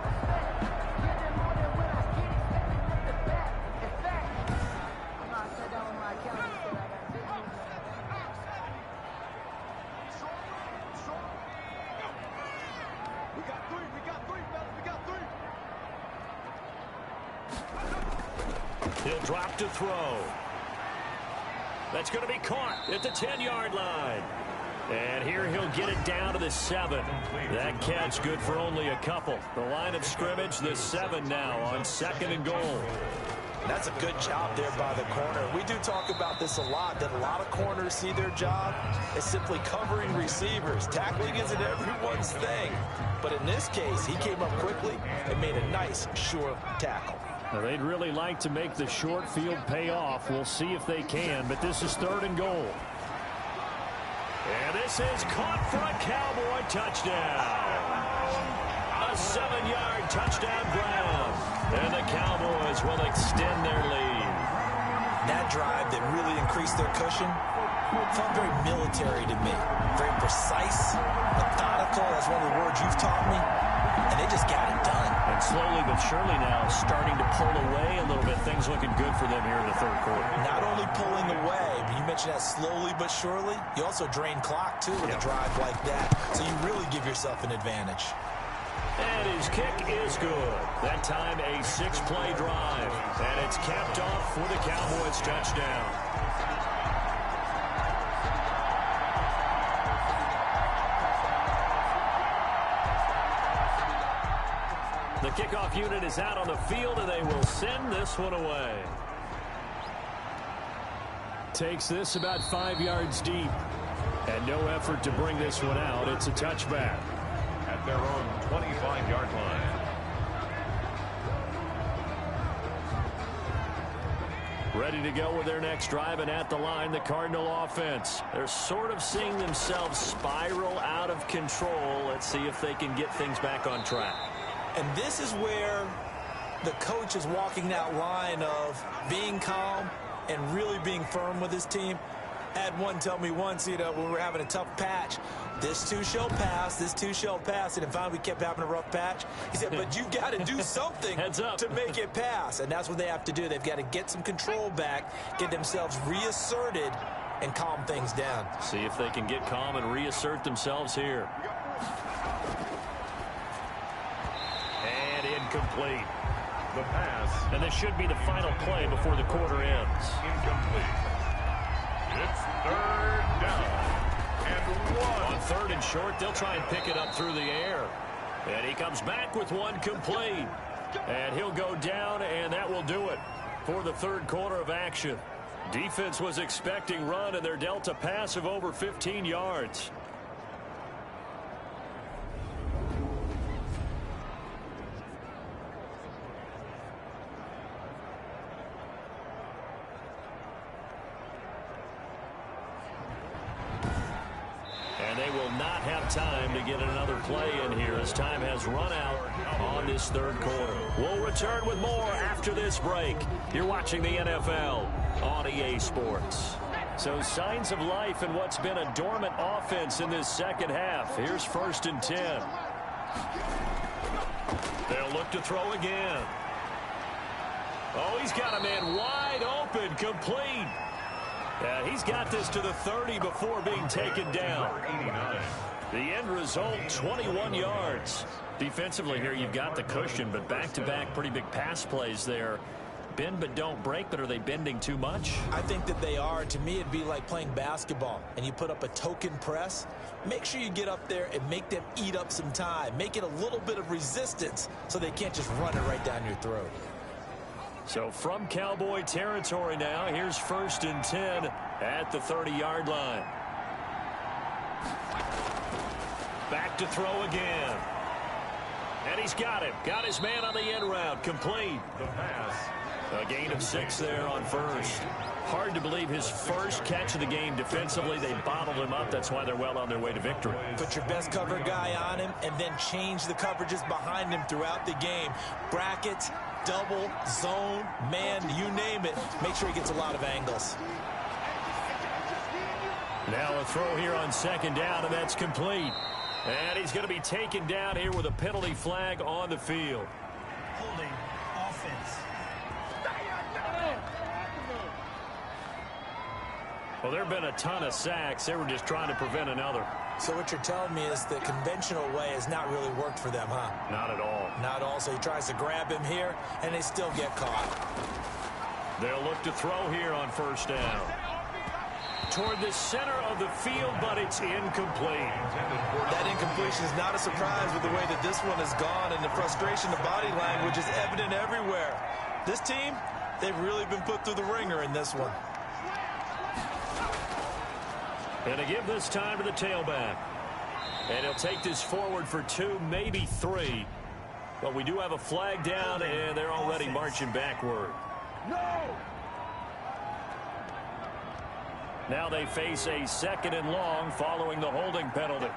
He'll drop to throw. That's going to be caught at the 10-yard line. And here he'll get it down to the 7. That catch good for only a couple. The line of scrimmage, the 7 now on 2nd and goal. That's a good job there by the corner. We do talk about this a lot, that a lot of corners see their job as simply covering receivers. Tackling isn't everyone's thing. But in this case, he came up quickly and made a nice, sure tackle. Now, they'd really like to make the short field pay off. We'll see if they can, but this is 3rd and goal. And this is caught for a Cowboy touchdown. A 7-yard touchdown grab. And the Cowboys will extend their lead. That drive that really increased their cushion felt very military to me. Very precise, methodical. That's one of the words you've taught me. And they just got it done. And slowly but surely now starting to pull away a little bit. Things looking good for them here in the 3rd quarter. Not only pulling away, but you mentioned that slowly but surely. You also drain clock, too, with a drive like that. So you really give yourself an advantage. And his kick is good. That time a 6-play drive. And it's capped off with a Cowboys touchdown. The kickoff unit is out on the field, and they will send this one away. Takes this about 5 yards deep. And no effort to bring this one out. It's a touchback. At their own 25-yard line. Ready to go with their next drive, and at the line, the Cardinal offense. They're sort of seeing themselves spiral out of control. Let's see if they can get things back on track. And this is where the coach is walking that line of being calm and really being firm with his team. I had one tell me once, when we were having a tough patch, this too shall pass, this too shall pass. And finally we kept having a rough patch. He said, but you got to do something to make it pass. And that's what they have to do. They've got to get some control back, get themselves reasserted, and calm things down. See if they can get calm and reassert themselves here. And incomplete. The pass. And this should be the final play before the quarter ends. Incomplete. It's 3rd down. And 1. On 3rd and short, they'll try and pick it up through the air. And he comes back with one complete. And he'll go down, and that will do it for the 3rd quarter of action. Defense was expecting run, and they're dealt a pass of over 15 yards. have time to get another play in here as time has run out on this third quarter. We'll return with more after this break. You're watching the NFL on EA Sports. So signs of life in what's been a dormant offense in this second half. Here's 1st and 10. They'll look to throw again. Oh, he's got a man wide open, complete. He's got this to the 30 before being taken down. The end result, 21 yards. Defensively here, you've got the cushion, but back-to-back pretty big pass plays there. Bend but don't break, but are they bending too much? I think that they are. To me, it'd be like playing basketball, and you put up a token press. Make sure you get up there and make them eat up some time. Make it a little bit of resistance so they can't just run it right down your throat. So from Cowboy territory now, here's 1st and 10 at the 30-yard line. Back to throw again. And he's got him. Got his man on the end route. Complete. The pass. A gain of 6 there on first. Hard to believe his first catch of the game defensively. They bottled him up. That's why they're well on their way to victory. Put your best cover guy on him and then change the coverages behind him throughout the game. Brackets, double, zone, man, you name it. Make sure he gets a lot of angles. Now a throw here on 2nd down, and that's complete. And he's going to be taken down here with a penalty flag on the field. Holding offense. Well, there have been a ton of sacks. They were just trying to prevent another. So what you're telling me is the conventional way has not really worked for them, huh? Not at all. Not all. So he tries to grab him here, and they still get caught. They'll look to throw here on 1st down. Toward the center of the field, but it's incomplete. That incompletion is not a surprise with the way that this one has gone, and the frustration, the body language is evident everywhere. This team, they've really been put through the ringer in this one. And to give this time to the tailback. And he'll take this forward for 2, maybe 3. But we do have a flag down, and they're already marching backward. No! Now they face a 2nd and long following the holding penalty.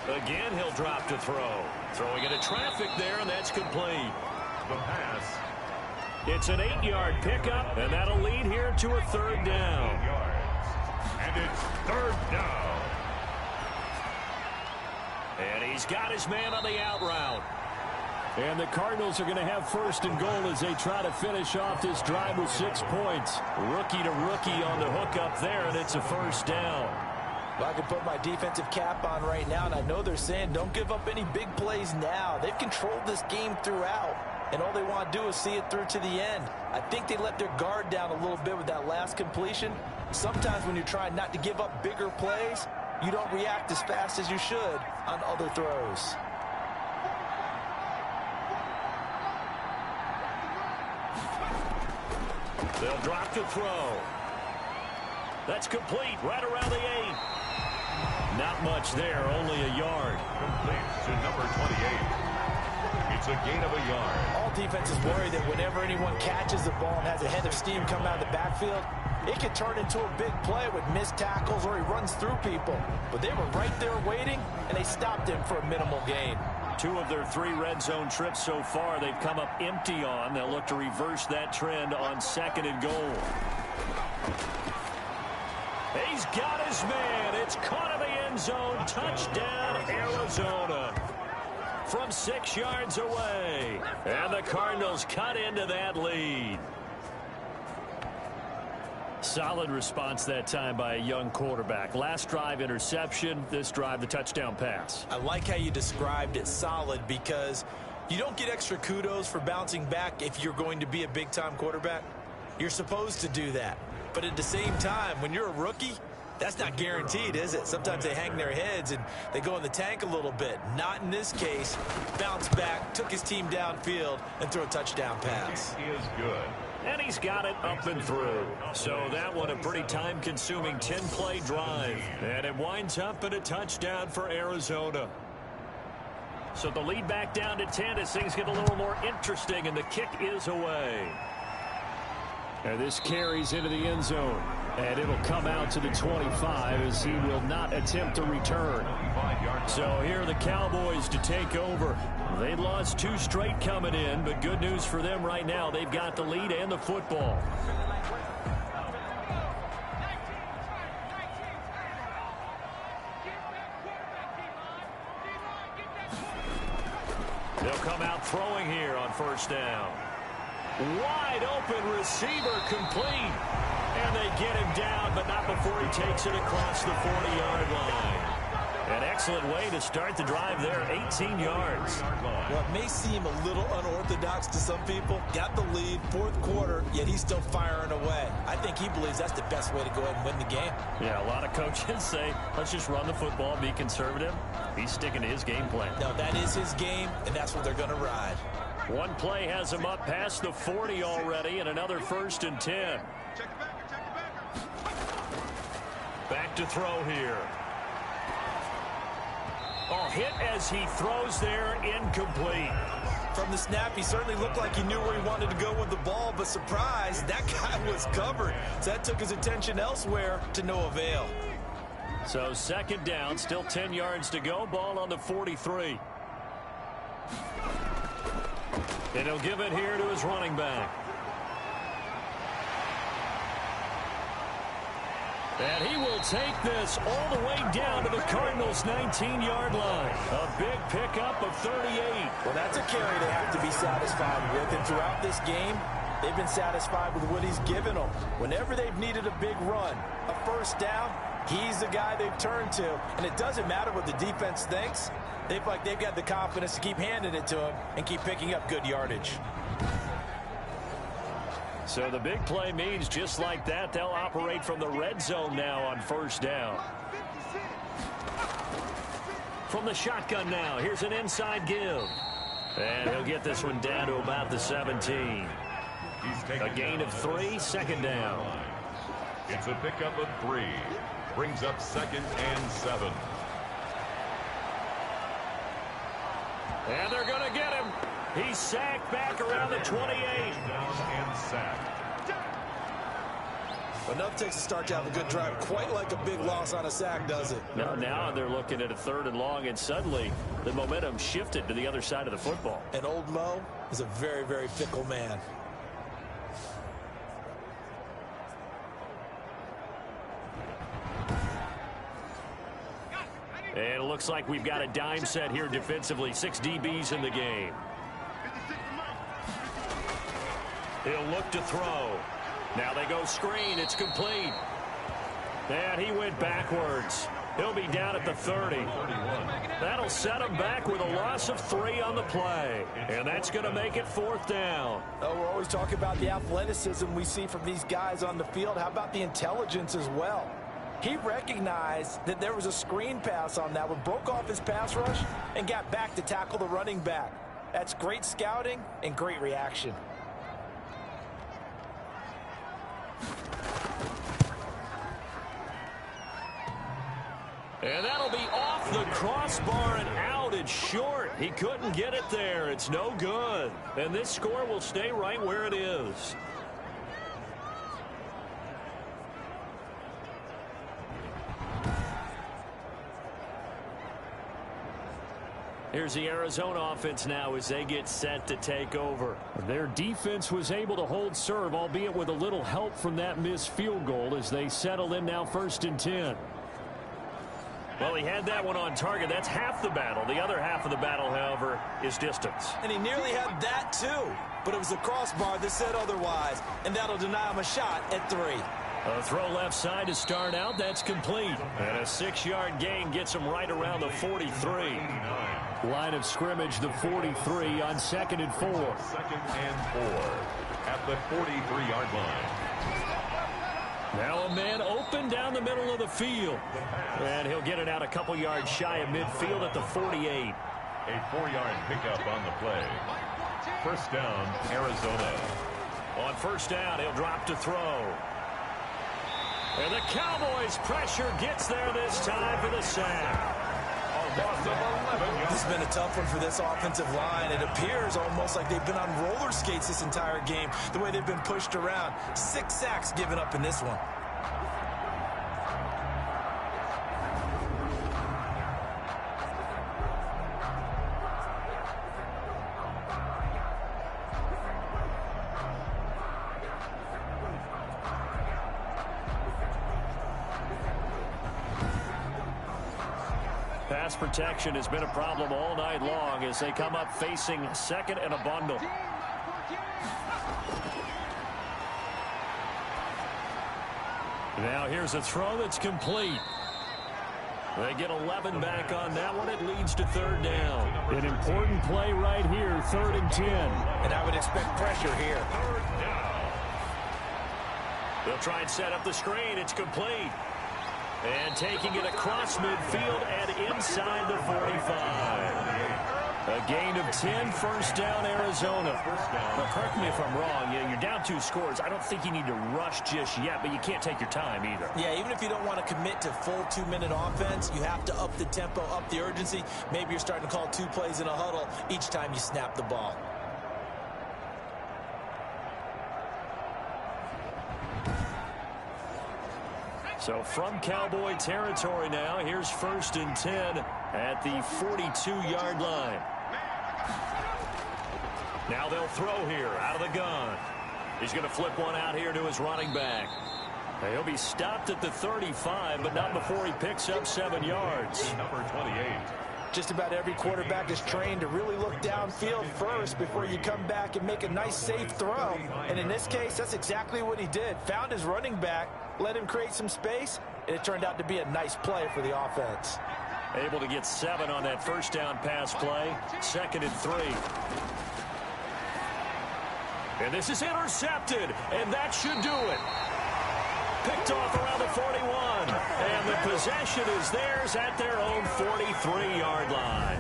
Again, he'll drop to throw. Throwing into traffic there, and that's complete. The pass. It's an 8-yard pickup, and that'll lead here to a 3rd down. 8 yards. And it's 3rd down. And he's got his man on the out route. And the Cardinals are going to have 1st and goal as they try to finish off this drive with 6 points. Rookie to rookie on the hook up there, and it's a 1st down. Well, I can put my defensive cap on right now, and I know they're saying don't give up any big plays now. They've controlled this game throughout, and all they want to do is see it through to the end. I think they let their guard down a little bit with that last completion. Sometimes when you're trying not to give up bigger plays, you don't react as fast as you should on other throws. They'll drop to throw. That's complete right around the 8. Not much there, only a yard. Complete to number 28. It's a gain of a yard. All defenses worry that whenever anyone catches the ball and has a head of steam coming out of the backfield, it can turn into a big play with missed tackles or he runs through people. But they were right there waiting, and they stopped him for a minimal gain. 2 of their 3 red zone trips so far, they've come up empty on. They'll look to reverse that trend on 2nd and goal. He's got his man. It's caught in the end zone. Touchdown, Arizona. From 6 yards away. And the Cardinals cut into that lead. Solid response that time by a young quarterback. Last drive, interception. This drive, the touchdown pass. I like how you described it, solid, because you don't get extra kudos for bouncing back if you're going to be a big-time quarterback. You're supposed to do that. But at the same time, when you're a rookie, that's not guaranteed, is it? Sometimes they hang their heads and they go in the tank a little bit. Not in this case. Bounced back, took his team downfield, and threw a touchdown pass. He is good. And he's got it up and through. So that one a pretty time-consuming 10-play drive. And it winds up in a touchdown for Arizona. So the lead back down to 10 as things get a little more interesting, and the kick is away. And this carries into the end zone. And it'll come out to the 25 as he will not attempt to return. So here are the Cowboys to take over. They'd lost 2 straight coming in, but good news for them right now. They've got the lead and the football. They'll come out throwing here on first down. Wide open receiver complete. And they get him down, but not before he takes it across the 40-yard line. An excellent way to start the drive there, 18 yards. Well, it may seem a little unorthodox to some people. Got the lead, 4th quarter, yet he's still firing away. I think he believes that's the best way to go ahead and win the game. Yeah, a lot of coaches say, let's just run the football, be conservative. He's sticking to his game plan. No, that is his game, and that's what they're going to ride. One play has him up past the 40 already, and another 1st and 10. Back to throw here. Oh, hit as he throws there, incomplete. From the snap, he certainly looked like he knew where he wanted to go with the ball, but surprise, that guy was covered. So that took his attention elsewhere to no avail. So 2nd down, still 10 yards to go, ball on the 43. And he'll give it here to his running back. And he will take this all the way down to the Cardinals' 19-yard line. A big pickup of 38. Well, that's a carry they have to be satisfied with. And throughout this game, they've been satisfied with what he's given them. Whenever they've needed a big run, a first down, he's the guy they've turned to. And it doesn't matter what the defense thinks. They've got the confidence to keep handing it to him and keep picking up good yardage. So the big play means just like that, they'll operate from the red zone now on first down. From the shotgun now, here's an inside give. And he'll get this one down to about the 17. A gain of 3, 2nd down. It's a pickup of 3. Brings up 2nd and 7. And they're going to get him. He's sacked back around the 28. Down and sacked. Enough takes a start to have a good drive. Quite like a big loss on a sack, does it? Now they're looking at a 3rd and long, and suddenly the momentum shifted to the other side of the football. And old Mo is a very, very fickle man. And it looks like we've got a dime set here defensively. 6 DBs in the game. He'll look to throw. Now they go screen. It's complete. And he went backwards. He'll be down at the 30. That'll set him back with a loss of 3 on the play. And that's going to make it 4th down. Oh, we're always talking about the athleticism we see from these guys on the field. How about the intelligence as well? He recognized that there was a screen pass on that one, broke off his pass rush, and got back to tackle the running back. That's great scouting and great reaction. And that'll be off the crossbar and out. It's short. He couldn't get it there. It's no good. And this score will stay right where it is. Here's the Arizona offense now as they get set to take over. Their defense was able to hold serve, albeit with a little help from that missed field goal as they settle in now 1st and 10. Well, he had that one on target. That's half the battle. The other half of the battle, however, is distance. And he nearly had that, too. But it was the crossbar that said otherwise, and that'll deny him a shot at 3. A throw left side to start out. That's complete. And a 6-yard gain gets him right around the 43. Line of scrimmage, the 43 on 2nd and 4. 2nd and 4 at the 43-yard line. Now a man open down the middle of the field. And he'll get it out a couple yards shy of midfield at the 48. A 4-yard pickup on the play. First down, Arizona. On first down, he'll drop to throw. And the Cowboys' pressure gets there this time for the sack. This has been a tough one for this offensive line. It appears almost like they've been on roller skates this entire game, the way they've been pushed around. 6 sacks given up in this one. Pass protection has been a problem all night long as they come up facing second and a bundle. Now here's a throw that's complete. They get 11 back on that one. It leads to third down. An important play right here, 3rd and 10. And I would expect pressure here. They'll try and set up the screen. It's complete. And taking it across midfield and inside the 45. A gain of 10, first down, Arizona. Now, correct me if I'm wrong. You're down 2 scores. I don't think you need to rush just yet, but you can't take your time either. Yeah, even if you don't want to commit to full 2-minute offense, you have to up the tempo, up the urgency. Maybe you're starting to call 2 plays in a huddle each time you snap the ball. So from Cowboy territory now, here's 1st and 10 at the 42-yard line. Now they'll throw here out of the gun. He's going to flip one out here to his running back. He'll be stopped at the 35, but not before he picks up 7 yards. Number 28. Just about every quarterback is trained to really look downfield first before you come back and make a nice, safe throw. And in this case, that's exactly what he did. Found his running back, let him create some space, and it turned out to be a nice play for the offense. Able to get 7 on that first down pass play. 2nd and 3. And this is intercepted, and that should do it. Picked off around the 41, and the possession is theirs at their own 43-yard line.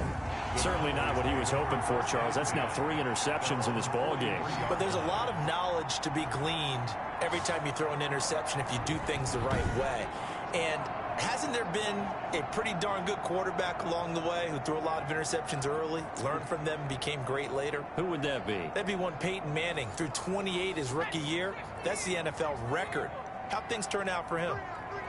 Certainly not what he was hoping for, Charles. That's now 3 interceptions in this ball game. But there's a lot of knowledge to be gleaned every time you throw an interception if you do things the right way. And hasn't there been a pretty darn good quarterback along the way who threw a lot of interceptions early, learned from them, and became great later? Who would that be? That'd be one Peyton Manning. Threw 28 his rookie year. That's the NFL record. How'd things turn out for him?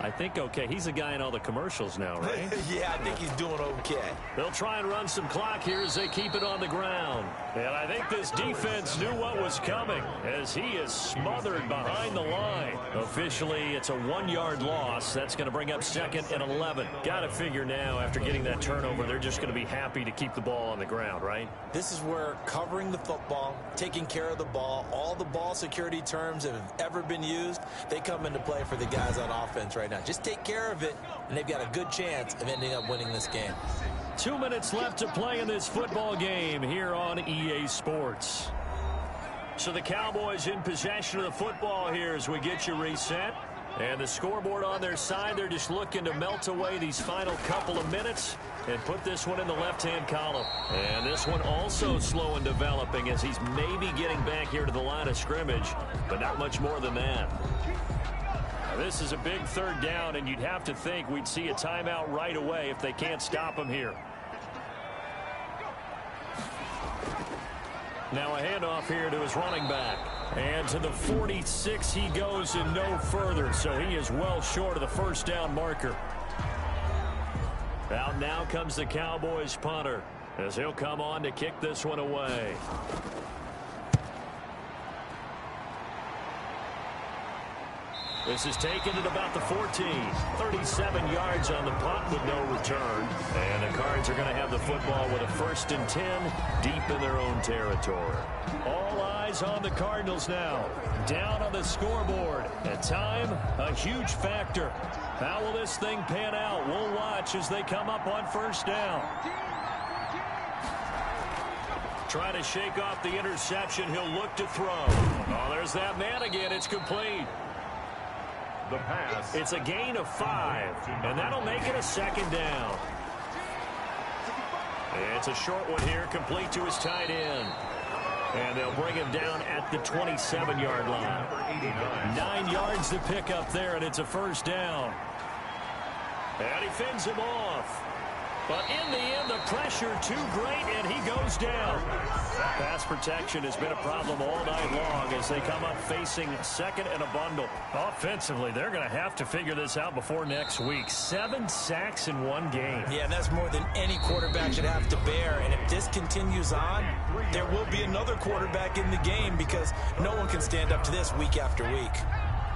I think okay. He's a guy in all the commercials now, right? Yeah, I think he's doing okay. They'll try and run some clock here as they keep it on the ground. And I think this defense knew what was coming as he is smothered behind the line. Officially, it's a 1-yard loss. That's going to bring up 2nd and 11. Got to figure now after getting that turnover, they're just going to be happy to keep the ball on the ground, right? This is where covering the football, taking care of the ball, all the ball security terms that have ever been used, they come into play for the guys on offense right now. Just take care of it, and they've got a good chance of ending up winning this game. 2 minutes left to play in this football game here on EA Sports. So the Cowboys in possession of the football here as we get you reset. And the scoreboard on their side, they're just looking to melt away these final couple of minutes and put this one in the left-hand column. And this one also slow and developing as he's maybe getting back here to the line of scrimmage, but not much more than that. This is a big 3rd down, and you'd have to think we'd see a timeout right away if they can't stop him here. Now a handoff here to his running back. And to the 46 he goes and no further, so he is well short of the first down marker. Out now comes the Cowboys punter as he'll come on to kick this one away. This is taken at about the 14. 37 yards on the punt with no return. And the Cards are going to have the football with a 1st and 10 deep in their own territory. All eyes on the Cardinals now. Down on the scoreboard. And time, a huge factor. How will this thing pan out? We'll watch as they come up on 1st down. Trying to shake off the interception. He'll look to throw. Oh, there's that man again. It's complete. The pass. It's a gain of 5, and that'll make it a 2nd down. It's a short one here, complete to his tight end. And they'll bring him down at the 27-yard line. 9 yards to pick up there, and it's a 1st down. And he fends him off. But in the end, the pressure too great, and he goes down. Pass protection has been a problem all night long as they come up facing 2nd and a bundle. Offensively, they're going to have to figure this out before next week. 7 sacks in 1 game. Yeah, and that's more than any quarterback should have to bear. And if this continues on, there will be another quarterback in the game because no one can stand up to this week after week.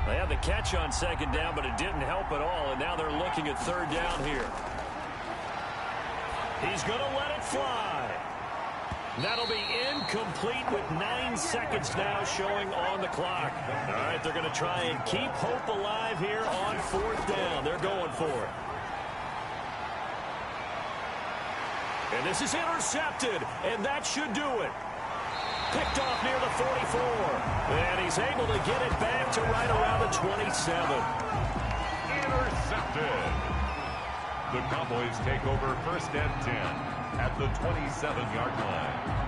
They had the catch on 2nd down, but it didn't help at all, and now they're looking at 3rd down here. He's going to let it fly. That'll be incomplete with 9 seconds now showing on the clock. All right, they're going to try and keep hope alive here on 4th down. They're going for it. And this is intercepted, and that should do it. Picked off near the 44. And he's able to get it back to right around the 27. Intercepted. The Cowboys take over 1st and 10 at the 27-yard line.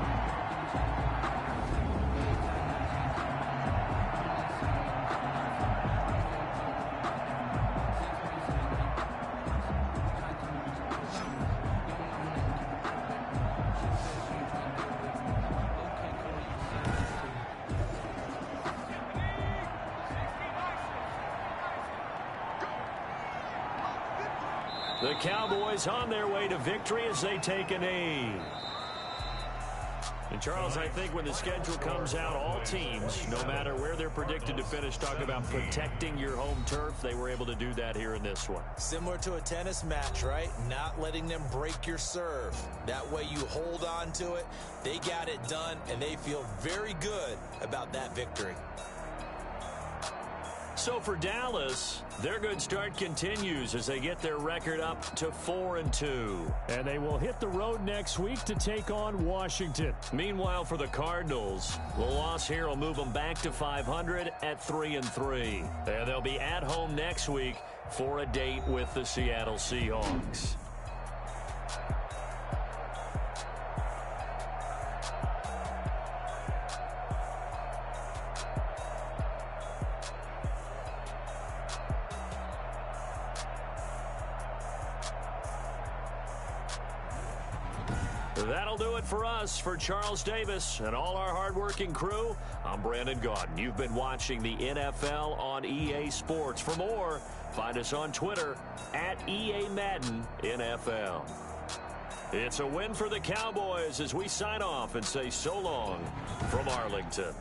The Cowboys on their way to victory as they take a knee. And Charles, I think when the schedule comes out, all teams, no matter where they're predicted to finish, talk about protecting your home turf. They were able to do that here in this one. Similar to a tennis match, right? Not letting them break your serve. That way you hold on to it. They got it done, and they feel very good about that victory. So for Dallas, their good start continues as they get their record up to 4-2. And they will hit the road next week to take on Washington. Meanwhile, for the Cardinals, the loss here will move them back to 500 at 3-3. And they'll be at home next week for a date with the Seattle Seahawks. That'll do it for us. For Charles Davis and all our hardworking crew, I'm Brandon Gaudin. You've been watching the NFL on EA Sports. For more, find us on Twitter at EA Madden NFL. It's a win for the Cowboys as we sign off and say so long from Arlington.